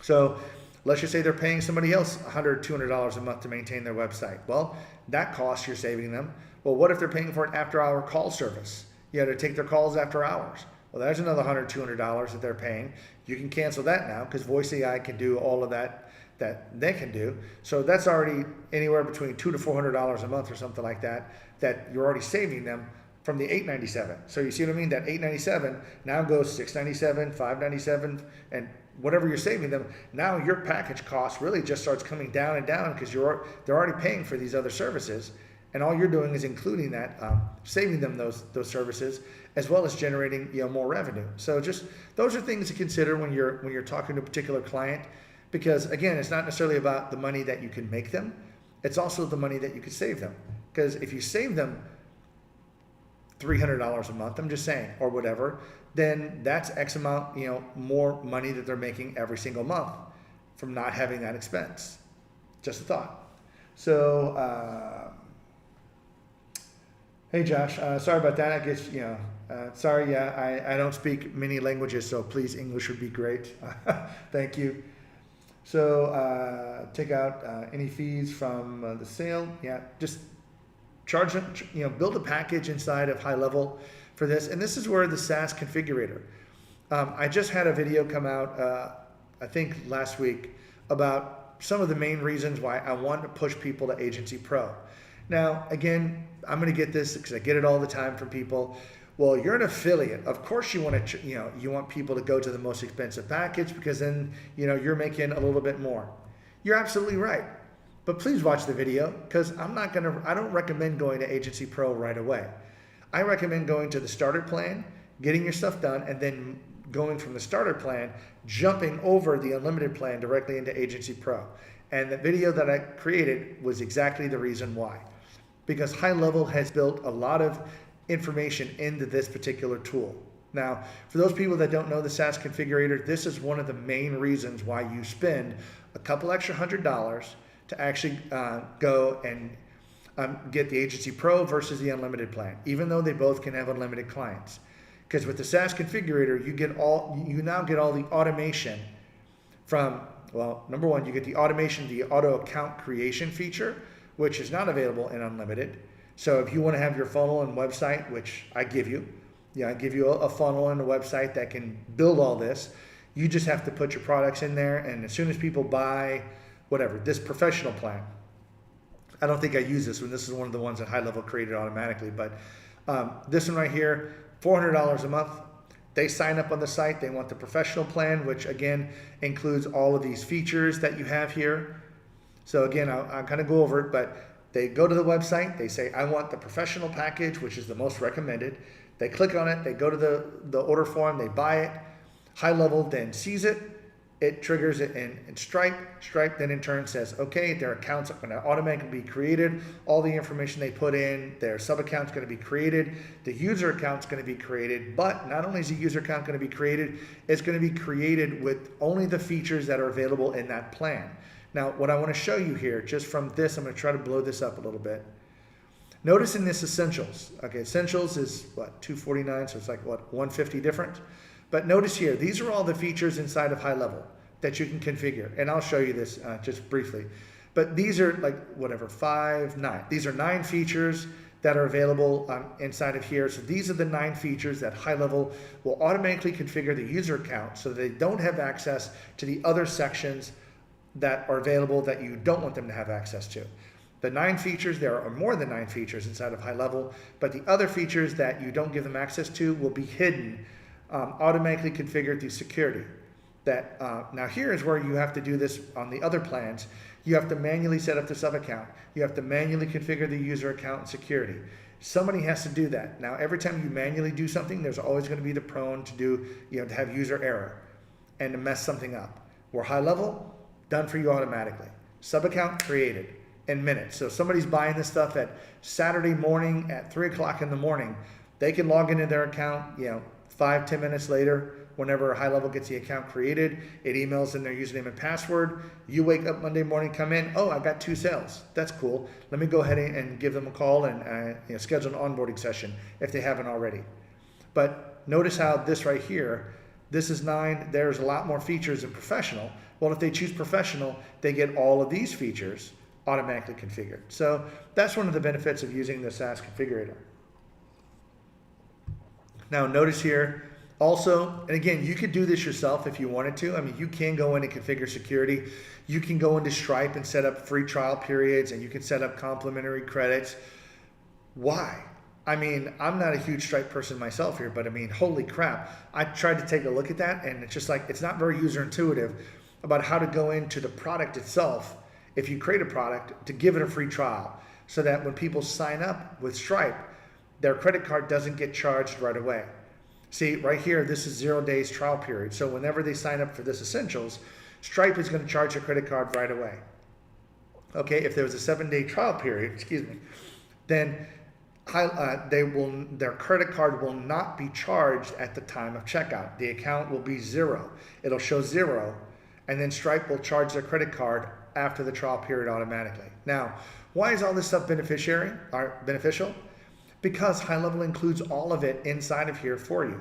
So let's just say they're paying somebody else $100, $200 a month to maintain their website. Well, that cost you're saving them. Well, what if they're paying for an after-hour call service? You know, to take their calls after hours. Well, there's another $100, $200 that they're paying. You can cancel that now because Voice AI can do all of that they can do. So that's already anywhere between $200 to $400 a month or something like that you're already saving them from the $897. So you see what I mean? That $897 now goes $697, $597, and whatever you're saving them, now your package cost really just starts coming down and down because they're already paying for these other services, and all you're doing is including that, saving them those services, as well as generating more revenue. So just those are things to consider when you're talking to a particular client, because again, it's not necessarily about the money that you can make them, it's also the money that you could save them. Because if you save them $300 a month, I'm just saying, or whatever, then that's X amount, more money that they're making every single month from not having that expense. Just a thought. So, hey Josh, sorry about that. I guess, sorry, yeah, I don't speak many languages, so please, English would be great. Thank you. So, take out any fees from the sale. Yeah, just charge them, build a package inside of HighLevel for this. And this is where the SaaS configurator. I just had a video come out, I think last week, about some of the main reasons why I want to push people to Agency Pro. Now, again, I'm going to get this because I get it all the time from people. Well, you're an affiliate. Of course you want to, you want people to go to the most expensive package because then, you're making a little bit more. You're absolutely right. But please watch the video, because I don't recommend going to Agency Pro right away. I recommend going to the starter plan, getting your stuff done, and then going from the starter plan, jumping over the unlimited plan directly into Agency Pro. And the video that I created was exactly the reason why. Because HighLevel has built a lot of information into this particular tool. Now, for those people that don't know the SaaS configurator, this is one of the main reasons why you spend a couple extra $100 to actually go and get the Agency Pro versus the unlimited plan, even though they both can have unlimited clients. Because with the SaaS configurator, you now get all the automation from, well, number one, you get the automation, the auto account creation feature, which is not available in unlimited. So if you want to have your funnel and website, which I give you, I give you a funnel and a website that can build all this. You just have to put your products in there, and as soon as people buy whatever, this professional plan, I don't think I use this one. This is one of the ones that HighLevel created automatically, but this one right here, $400 a month. They sign up on the site. They want the professional plan, which again includes all of these features that you have here. So again, I'll kind of go over it, but they go to the website. They say, I want the professional package, which is the most recommended. They click on it. They go to the order form. They buy it. HighLevel then sees it. It triggers it in Stripe. Stripe then in turn says, okay, their accounts are going to automatically be created. All the information they put in, their sub-account's going to be created. The user account's going to be created. But not only is the user account going to be created, it's going to be created with only the features that are available in that plan. Now, what I want to show you here, just from this, I'm going to try to blow this up a little bit. Notice in this Essentials, okay, Essentials is what, $249, so it's like what, $150 different? But notice here, these are all the features inside of HighLevel that you can configure. And I'll show you this just briefly. But these are like, whatever, 9. These are 9 features that are available inside of here. So these are the 9 features that HighLevel will automatically configure the user account so they don't have access to the other sections that are available that you don't want them to have access to. The 9 features, there are more than 9 features inside of HighLevel, but the other features that you don't give them access to will be hidden, automatically configured through security. Now here is where you have to do this on the other plans. You have to manually set up the sub-account. You have to manually configure the user account and security. Somebody has to do that. Now every time you manually do something, there's always going to be the prone to do, to have user error and to mess something up. Where HighLevel, done for you automatically. Sub-account created. in minutes. So if somebody's buying this stuff at Saturday morning at 3 o'clock in the morning, they can log into their account, 5-10 minutes later. Whenever HighLevel gets the account created, it emails in their username and password. You wake up Monday morning, come in, oh, I got 2 sales. That's cool. Let me go ahead and give them a call and schedule an onboarding session if they haven't already. But notice how this right here, this is 9. There's a lot more features in professional. Well, if they choose professional, they get all of these features automatically configured. So that's one of the benefits of using the SaaS configurator. Now notice here, also, and again, you could do this yourself if you wanted to. I mean, you can go in and configure security. You can go into Stripe and set up free trial periods, and you can set up complimentary credits. Why? I mean, I'm not a huge Stripe person myself here, but I mean, holy crap. I tried to take a look at that, and it's just like, it's not very user intuitive about how to go into the product itself, if you create a product, to give it a free trial, so that when people sign up with Stripe, their credit card doesn't get charged right away. See, right here, this is 0 days trial period. So whenever they sign up for this Essentials, Stripe is going to charge your credit card right away. Okay, if there was a 7-day trial period, then their credit card will not be charged at the time of checkout. The account will be 0. It'll show 0, and then Stripe will charge their credit card after the trial period automatically. Now, why is all this stuff beneficial? Because HighLevel includes all of it inside of here for you.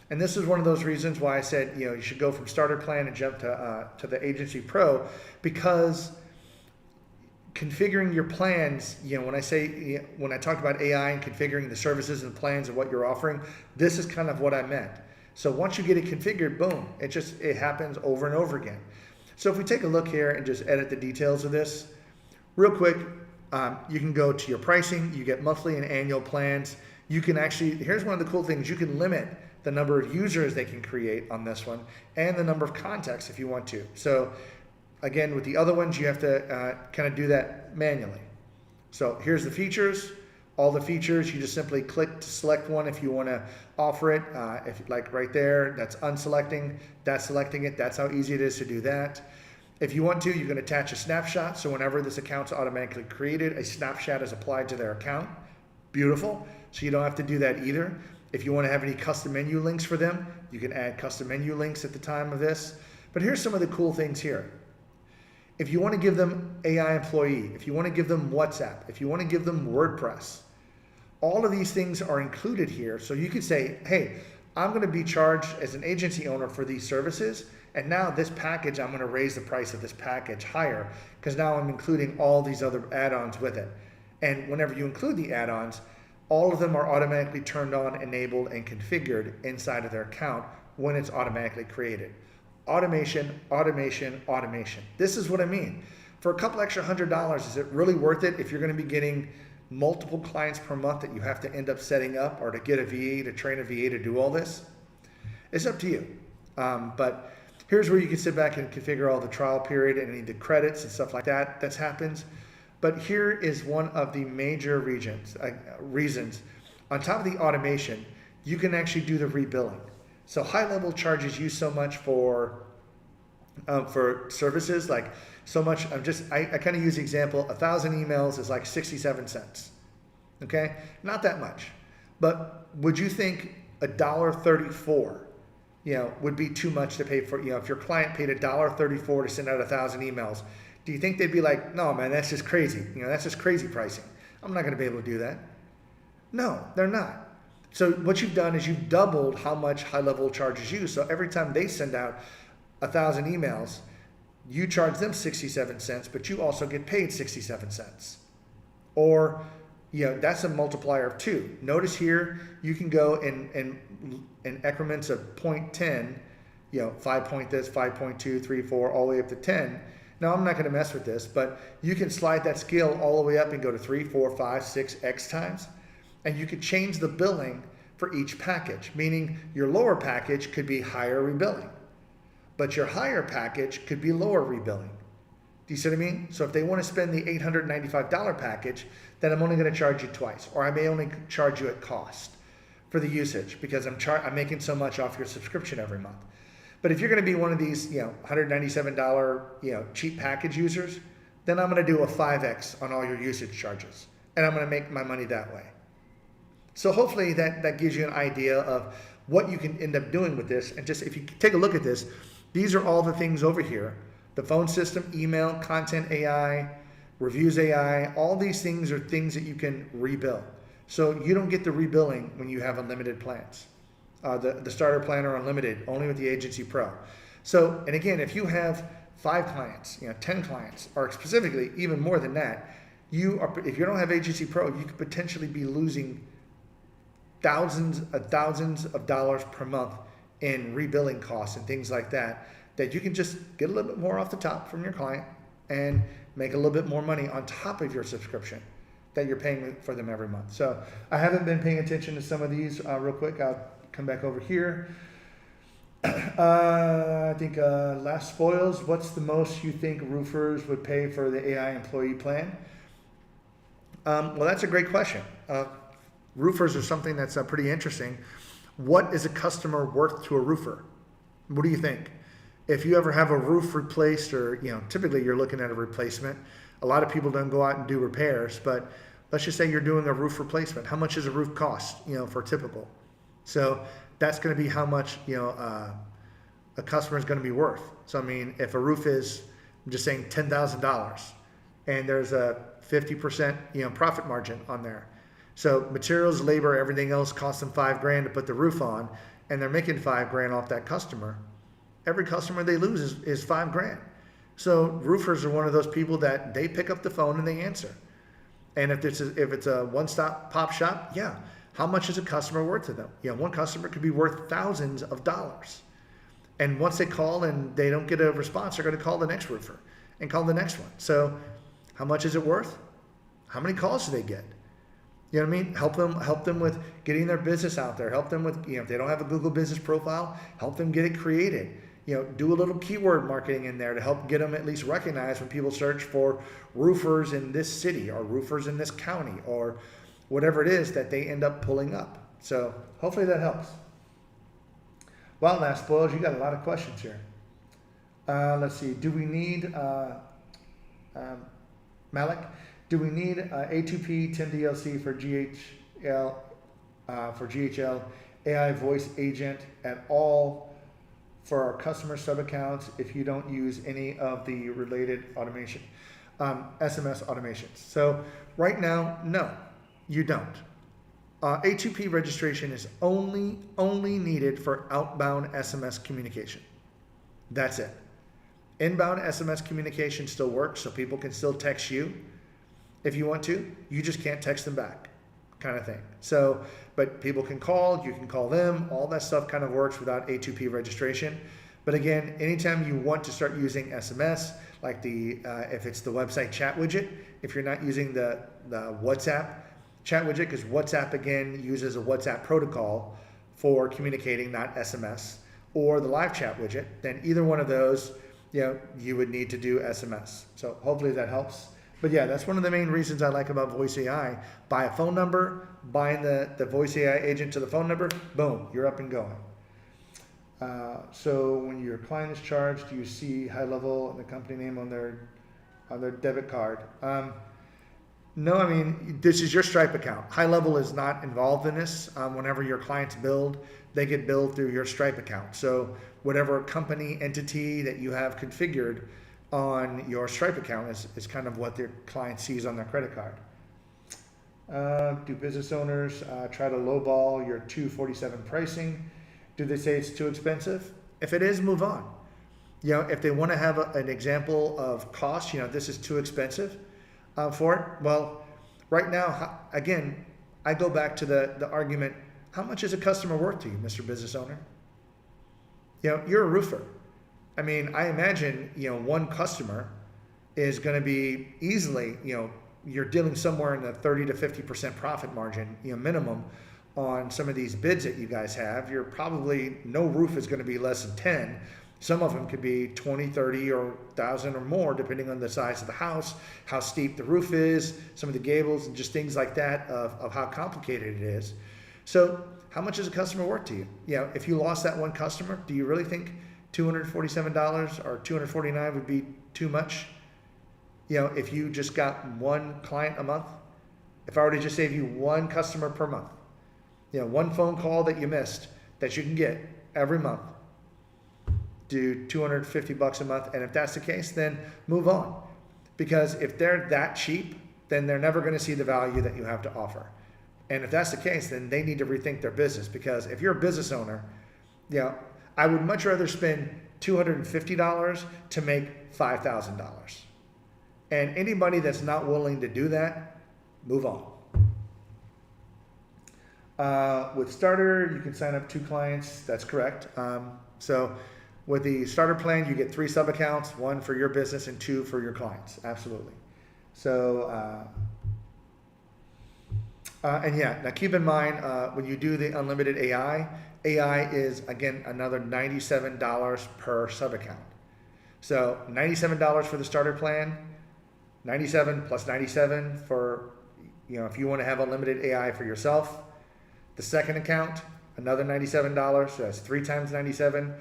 And this is one of those reasons why I said, you should go from starter plan and jump to the Agency Pro, because configuring your plans, when I talked about AI and configuring the services and plans and what you're offering, this is kind of what I meant. So once you get it configured, boom, it happens over and over again. So if we take a look here and just edit the details of this real quick, you can go to your pricing. You get monthly and annual plans. You can actually, here's one of the cool things, you can limit the number of users they can create on this one and the number of contacts if you want to. So again, with the other ones, you have to kind of do that manually. So here's the features. All the features, you just simply click to select one if you want to offer it. If like right there, that's unselecting, that's selecting it. That's how easy it is to do that. If you want to, you can attach a snapshot. So whenever this account's automatically created, a snapshot is applied to their account. Beautiful. So you don't have to do that either. If you want to have any custom menu links for them, you can add custom menu links at the time of this. But here's some of the cool things here. If you want to give them AI employee, if you want to give them WhatsApp, if you want to give them WordPress, all of these things are included here. So you could say, hey, I'm going to be charged as an agency owner for these services. And now this package, I'm going to raise the price of this package higher because now I'm including all these other add-ons with it. And whenever you include the add-ons, all of them are automatically turned on, enabled, and configured inside of their account when it's automatically created. Automation, automation, automation. This is what I mean. For a couple extra $100, is it really worth it if you're going to be getting multiple clients per month that you have to end up setting up, or to get a VA, to train a VA to do all this? It's up to you. But here's where you can sit back and configure all the trial period and any of the credits and stuff like that that happens. But here is one of the major reasons. On top of the automation, you can actually do the rebilling. So HighLevel charges you so much for services, like so much. I kind of use the example, 1,000 emails is like 67 cents. Okay, not that much. But would you think $1.34 would be too much to pay for? If your client paid $1.34 to send out 1,000 emails, do you think they'd be like, no, man, that's just crazy. That's just crazy pricing. I'm not going to be able to do that. No, they're not. So what you've done is you've doubled how much HighLevel charges you. So every time they send out 1,000 emails, you charge them 67 cents, but you also get paid 67 cents. Or, that's a multiplier of 2. Notice here, you can go in increments of 0.10, 5 point this, 5.2, 3, 4, all the way up to 10. Now, I'm not going to mess with this, but you can slide that scale all the way up and go to 3, 4, 5, 6, X times. And you could change the billing for each package, meaning your lower package could be higher rebilling, but your higher package could be lower rebilling. Do you see what I mean? So if they want to spend the $895 package, then I'm only going to charge you twice, or I may only charge you at cost for the usage because I'm making so much off your subscription every month. But if you're going to be one of these, $197, cheap package users, then I'm going to do a 5X on all your usage charges. And I'm going to make my money that way. So hopefully that gives you an idea of what you can end up doing with this. And just if you take a look at this, these are all the things over here. The phone system, email, content AI, reviews AI, all these things are things that you can rebill. So you don't get the rebilling when you have unlimited plans. The starter plan are unlimited, only with the Agency Pro. So, and again, if you have 5 clients, 10 clients, or specifically even more than that, if you don't have Agency Pro, you could potentially be losing thousands of dollars per month in rebilling costs and things like that you can just get a little bit more off the top from your client and make a little bit more money on top of your subscription that you're paying for them every month. So I haven't been paying attention to some of these real quick. I'll come back over here. I think last spoils, what's the most you think roofers would pay for the AI employee plan? Well, that's a great question. Roofers are something that's pretty interesting. What is a customer worth to a roofer? What do you think? If you ever have a roof replaced, or typically you're looking at a replacement. A lot of people don't go out and do repairs, but let's just say you're doing a roof replacement. How much does a roof cost? For typical. So that's going to be how much a customer is going to be worth. So I mean, if a roof is, I'm just saying $10,000, and there's a 50% profit margin on there. So materials, labor, everything else costs them $5,000 to put the roof on, and they're making $5,000 off that customer. Every customer they lose is $5,000. So roofers are one of those people that they pick up the phone and they answer. And if it's a one-stop pop shop, how much is a customer worth to them? One customer could be worth thousands of dollars. And once they call and they don't get a response, they're going to call the next roofer and call the next one. So how much is it worth? How many calls do they get? You know what I mean? Help them with getting their business out there. Help them with, if they don't have a Google business profile, help them get it created. Do a little keyword marketing in there to help get them at least recognized when people search for roofers in this city or roofers in this county or whatever it is that they end up pulling up. So hopefully that helps. Well, last spoils, you got a lot of questions here. Let's see. Do we need, Malik, do we need A2P 10 DLC for GHL AI voice agent at all for our customer sub accounts if you don't use any of the related automation, SMS automations? So right now, no, you don't. A2P registration is only needed for outbound SMS communication. That's it. Inbound SMS communication still works, so people can still text you if you want to. You just can't text them back, kind of thing. So, but people can call, you can call them, all that stuff kind of works without A2P registration. But again, anytime you want to start using SMS, like if it's the website chat widget, if you're not using the WhatsApp chat widget, because WhatsApp again uses a WhatsApp protocol for communicating, not SMS, or the live chat widget, then either one of those, you would need to do SMS. So hopefully that helps. But yeah, that's one of the main reasons I like about Voice AI. Buy a phone number, bind the Voice AI agent to the phone number, boom, you're up and going. So when your client is charged, do you see HighLevel and the company name on their debit card? No, I mean, this is your Stripe account. HighLevel is not involved in this. Whenever your clients build, they get billed through your Stripe account. So whatever company entity that you have configured on your Stripe account is kind of what their client sees on their credit card. Do business owners try to lowball your $247 pricing? Do they say it's too expensive? If it is, move on. If they want to have an example of cost, this is too expensive for it. Well, right now, again, I go back to the argument, how much is a customer worth to you, Mr. Business Owner? You're a roofer. I mean, I imagine, one customer is going to be easily, you're dealing somewhere in the 30 to 50% profit margin, minimum on some of these bids that you guys have. You're probably, no roof is going to be less than 10. Some of them could be 20, 30, or 1,000 or more, depending on the size of the house, how steep the roof is, some of the gables, and just things like that of how complicated it is. So how much is a customer worth to you? If you lost that one customer, do you really think $247 or $249 would be too much? if you just got one client a month, if I were to just save you one customer per month, one phone call that you missed that you can get every month, do $250 a month. And if that's the case, then move on. Because if they're that cheap, then they're never going to see the value that you have to offer. And if that's the case, then they need to rethink their business. Because if you're a business owner, I would much rather spend $250 to make $5,000. And anybody that's not willing to do that, move on. With Starter, you can sign up 2 clients. That's correct. So with the Starter plan, you get 3 sub-accounts, 1 for your business and 2 for your clients. Absolutely. So, and yeah, now keep in mind, when you do the unlimited AI is, again, another $97 per sub-account. So $97 for the Starter plan, 97 plus 97 for, if you want to have unlimited AI for yourself. The second account, another $97, so that's 3 times 97.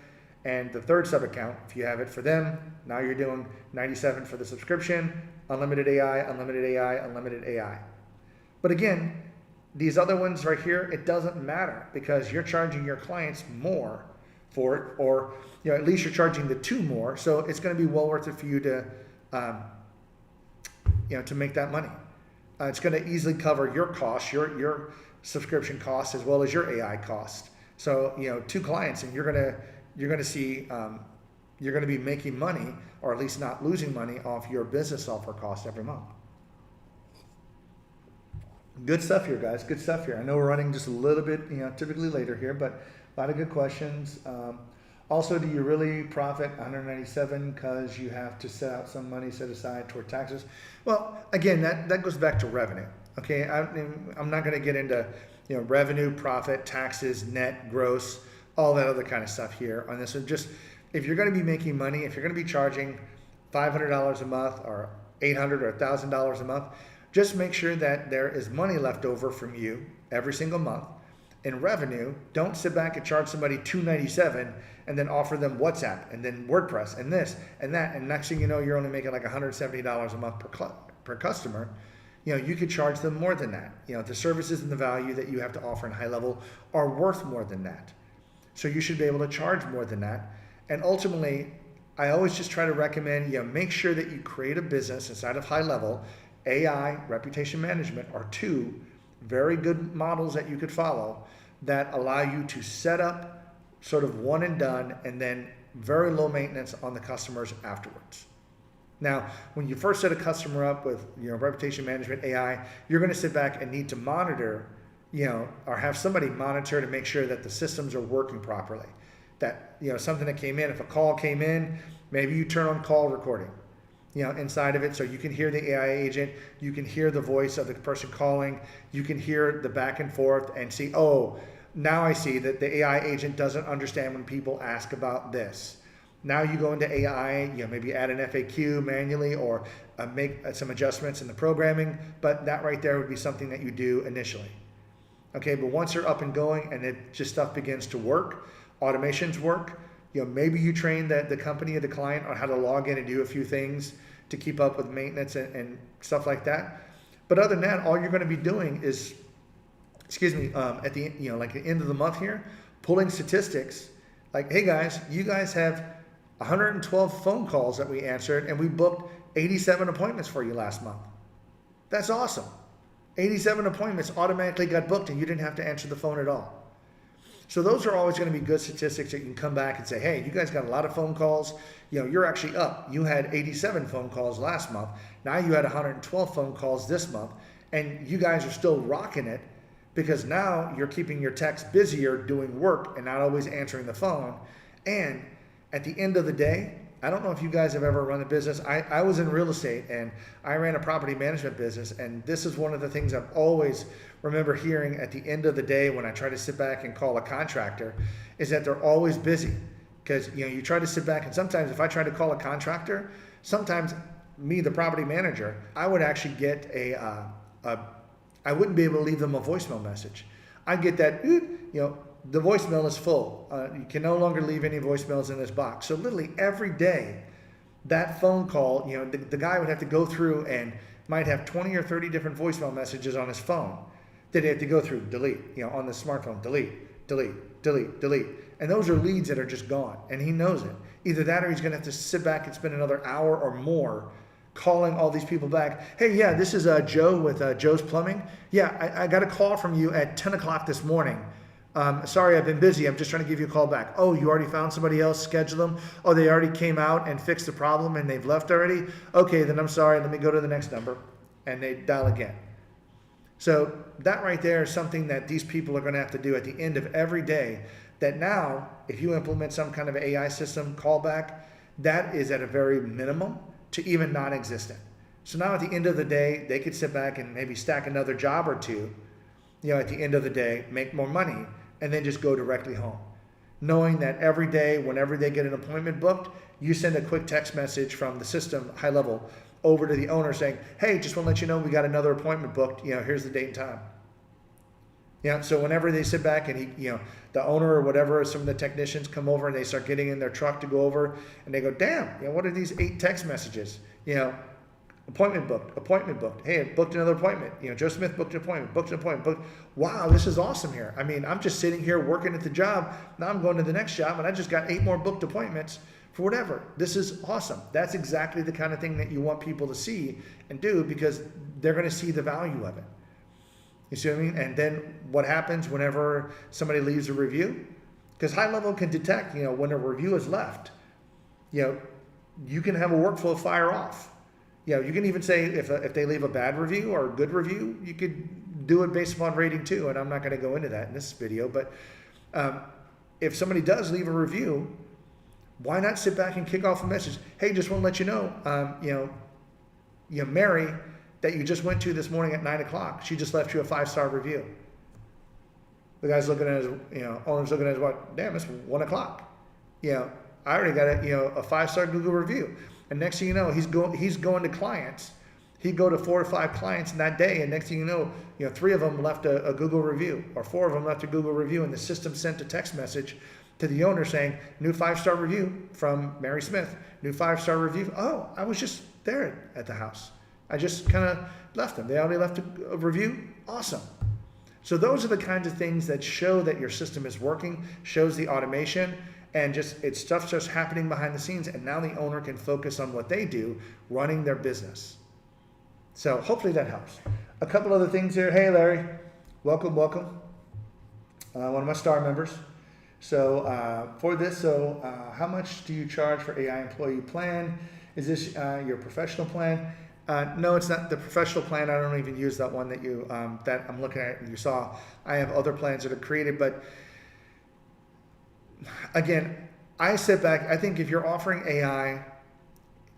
And the third sub account, if you have it for them, now you're doing 97 for the subscription, unlimited AI, unlimited AI, unlimited AI. But again, these other ones right here, it doesn't matter because you're charging your clients more for it, or at least you're charging the 2 more, so it's going to be well worth it for you to to make that money. It's going to easily cover your costs, your subscription costs, as well as your AI costs. So 2 clients, and you're going to see you're going to be making money, or at least not losing money off your business software costs every month. Good stuff here, guys. Good stuff here. I know we're running just a little bit, typically later here, but a lot of good questions. Also, do you really profit 197 because you have to set out some money set aside toward taxes? Well, again, that goes back to revenue. Okay, I'm not going to get into revenue, profit, taxes, net, gross, all that other kind of stuff here on this one. Just if you're going to be making money, if you're going to be charging $500 a month or $800 or $1,000 a month, just make sure that there is money left over from you every single month in revenue. Don't sit back and charge somebody $297 and then offer them WhatsApp and then WordPress and this and that, and next thing you know, you're only making like $170 a month per customer. You could charge them more than that. The services and the value that you have to offer in HighLevel are worth more than that. So you should be able to charge more than that. And ultimately, I always just try to recommend, make sure that you create a business inside of HighLevel. AI, reputation management, are 2 very good models that you could follow that allow you to set up sort of one and done, and then very low maintenance on the customers afterwards. Now, when you first set a customer up with reputation management AI, you're going to sit back and need to monitor, or have somebody monitor to make sure that the systems are working properly. That something that came in, if a call came in, maybe you turn on call recording, inside of it, so you can hear the AI agent, you can hear the voice of the person calling, you can hear the back and forth and see, oh, now I see that the AI agent doesn't understand when people ask about this. Now you go into AI, maybe add an FAQ manually, or make some adjustments in the programming, but that right there would be something that you do initially. Okay, but once you're up and going and stuff begins to work, automations work, maybe you train the company or the client on how to log in and do a few things to keep up with maintenance and stuff like that. But other than that, all you're going to be doing is, at the like the end of the month here, pulling statistics like, hey guys, you guys have 112 phone calls that we answered, and we booked 87 appointments for you last month. That's awesome. 87 appointments automatically got booked, and you didn't have to answer the phone at all. So those are always going to be good statistics that you can come back and say, hey, you guys got a lot of phone calls. You're actually up. You had 87 phone calls last month. Now you had 112 phone calls this month, and you guys are still rocking it because now you're keeping your techs busier doing work and not always answering the phone. And at the end of the day, I don't know if you guys have ever run a business. I was in real estate, and I ran a property management business, and this is one of the things I've always remember hearing at the end of the day when I try to sit back and call a contractor, is that they're always busy. Because you try to sit back, and sometimes if I try to call a contractor, sometimes me, the property manager, I would actually get I wouldn't be able to leave them a voicemail message. I'd get that, the voicemail is full. You can no longer leave any voicemails in this box. So literally every day, that phone call, the guy would have to go through and might have 20 or 30 different voicemail messages on his phone that he had to go through, delete, on the smartphone, delete, delete, delete, delete. And those are leads that are just gone, and he knows it. Either that or he's gonna have to sit back and spend another hour or more calling all these people back. Hey, yeah, this is Joe with Joe's Plumbing. Yeah, I got a call from you at 10 o'clock this morning. Sorry, I've been busy. I'm just trying to give you a call back. Oh, you already found somebody else, schedule them. Oh, they already came out and fixed the problem and they've left already. Okay, then I'm sorry, let me go to the next number. And they dial again. So that right there is something that these people are gonna have to do at the end of every day, that now, if you implement some kind of AI system callback, that is at a very minimum to even non-existent. So now at the end of the day, they could sit back and maybe stack another job or two, at the end of the day, make more money, and then just go directly home. Knowing that every day, whenever they get an appointment booked, you send a quick text message from the system, HighLevel, over to the owner saying, hey, just want to let you know we got another appointment booked, here's the date and time. So whenever they sit back and the owner or whatever, some of the technicians come over and they start getting in their truck to go over and they go, damn, what are these 8 text messages? Appointment booked. Hey, I booked another appointment. Joe Smith booked an appointment, booked. Wow, this is awesome here. I mean, I'm just sitting here working at the job. Now I'm going to the next job and I just got 8 more booked appointments for whatever. This is awesome. That's exactly the kind of thing that you want people to see and do, because they're going to see the value of it. You see what I mean? And then what happens whenever somebody leaves a review? Because HighLevel can detect, when a review is left, you can have a workflow fire off. You can even say if they leave a bad review or a good review, you could do it based upon rating too. And I'm not going to go into that in this video, but if somebody does leave a review, why not sit back and kick off a message? Hey, just want to let you know, Mary, that you just went to this morning at 9 o'clock, she just left you a 5-star review. The guy's looking at his, owner's looking at his watch. Damn, it's 1 o'clock. I already got a 5-star Google review. And next thing you know, he's going to clients. He'd go to 4 or 5 clients in that day, and next thing you know, 3 of them left a Google review, or 4 of them left a Google review, and the system sent a text message to the owner saying, new 5-star review from Mary Smith, new 5-star review. Oh, I was just there at the house. I just kind of left them. They already left a review. Awesome. So those are the kinds of things that show that your system is working, shows the automation, and stuff starts happening behind the scenes, and now the owner can focus on what they do, running their business. So hopefully that helps. A couple other things here. Hey, Larry. Welcome. One of my star members. So for this, how much do you charge for AI employee plan? Is this your professional plan? No, it's not the professional plan. I don't even use that one that that I'm looking at and you saw. I have other plans that are created, but again, I sit back. I think if you're offering AI,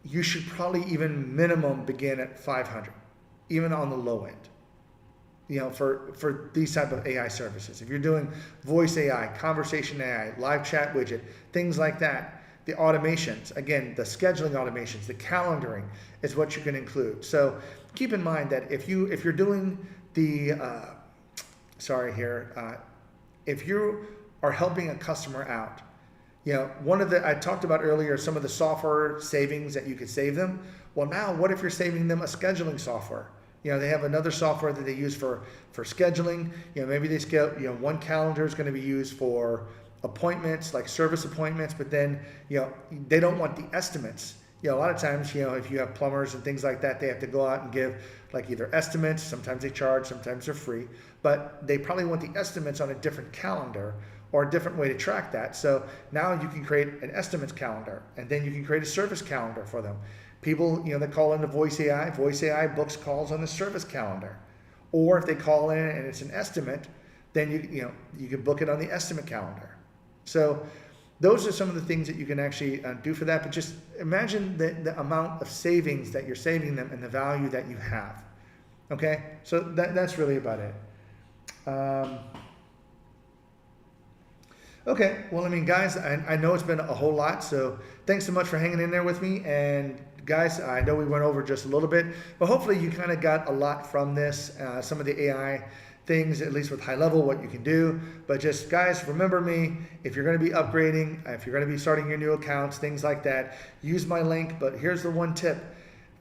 you should probably even minimum begin at 500, even on the low end. For these type of AI services. If you're doing voice AI, conversation AI, live chat widget, things like that. The automations, again, the scheduling automations, the calendaring is what you can include. So keep in mind that if you're doing the, if you are helping a customer out, I talked about earlier some of the software savings that you could save them. Well, now what if you're saving them a scheduling software? They have another software that they use for scheduling. Maybe they scale, one calendar is going to be used for appointments, like service appointments, but then, they don't want the estimates. A lot of times, if you have plumbers and things like that, they have to go out and give like either estimates. Sometimes they charge, sometimes they're free, but they probably want the estimates on a different calendar or a different way to track that. So now you can create an estimates calendar, and then you can create a service calendar for them. People, they call into Voice AI books calls on the service calendar. Or if they call in and it's an estimate, then you can book it on the estimate calendar. So those are some of the things that you can actually do for that. But just imagine the amount of savings that you're saving them and the value that you have. Okay, so that's really about it. Okay, well, guys, I know it's been a whole lot, so thanks so much for hanging in there with me. And guys, I know we went over just a little bit, but hopefully you kind of got a lot from this, some of the AI things, at least with HighLevel, what you can do. But just guys, remember me, if you're going to be upgrading, if you're going to be starting your new accounts, things like that, use my link. But here's the one tip.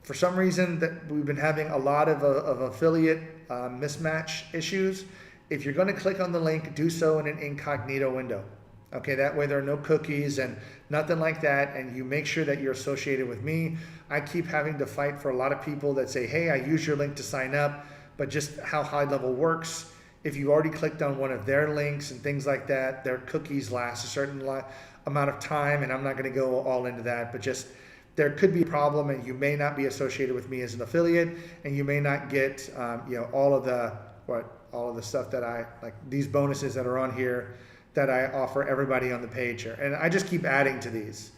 For some reason that we've been having a lot of affiliate mismatch issues. If you're going to click on the link, do so in an incognito window. Okay, that way there are no cookies and nothing like that, and you make sure that you're associated with me. I keep having to fight for a lot of people that say, hey, I use your link to sign up, but just how HighLevel works, if you already clicked on one of their links and things like that, their cookies last a certain amount of time, and I'm not going to go all into that, but just there could be a problem, and you may not be associated with me as an affiliate, and you may not get all of the stuff that I like, these bonuses that are on here that I offer everybody on the page here. And I just keep adding to these.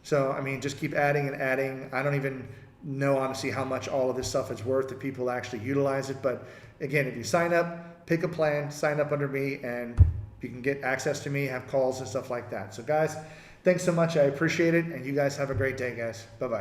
So, I mean, just keep adding and adding. I don't even know, honestly, how much all of this stuff is worth if people actually utilize it. But again, if you sign up, pick a plan, sign up under me, and you can get access to me, have calls and stuff like that. So guys, thanks so much. I appreciate it. And you guys have a great day, guys. Bye-bye.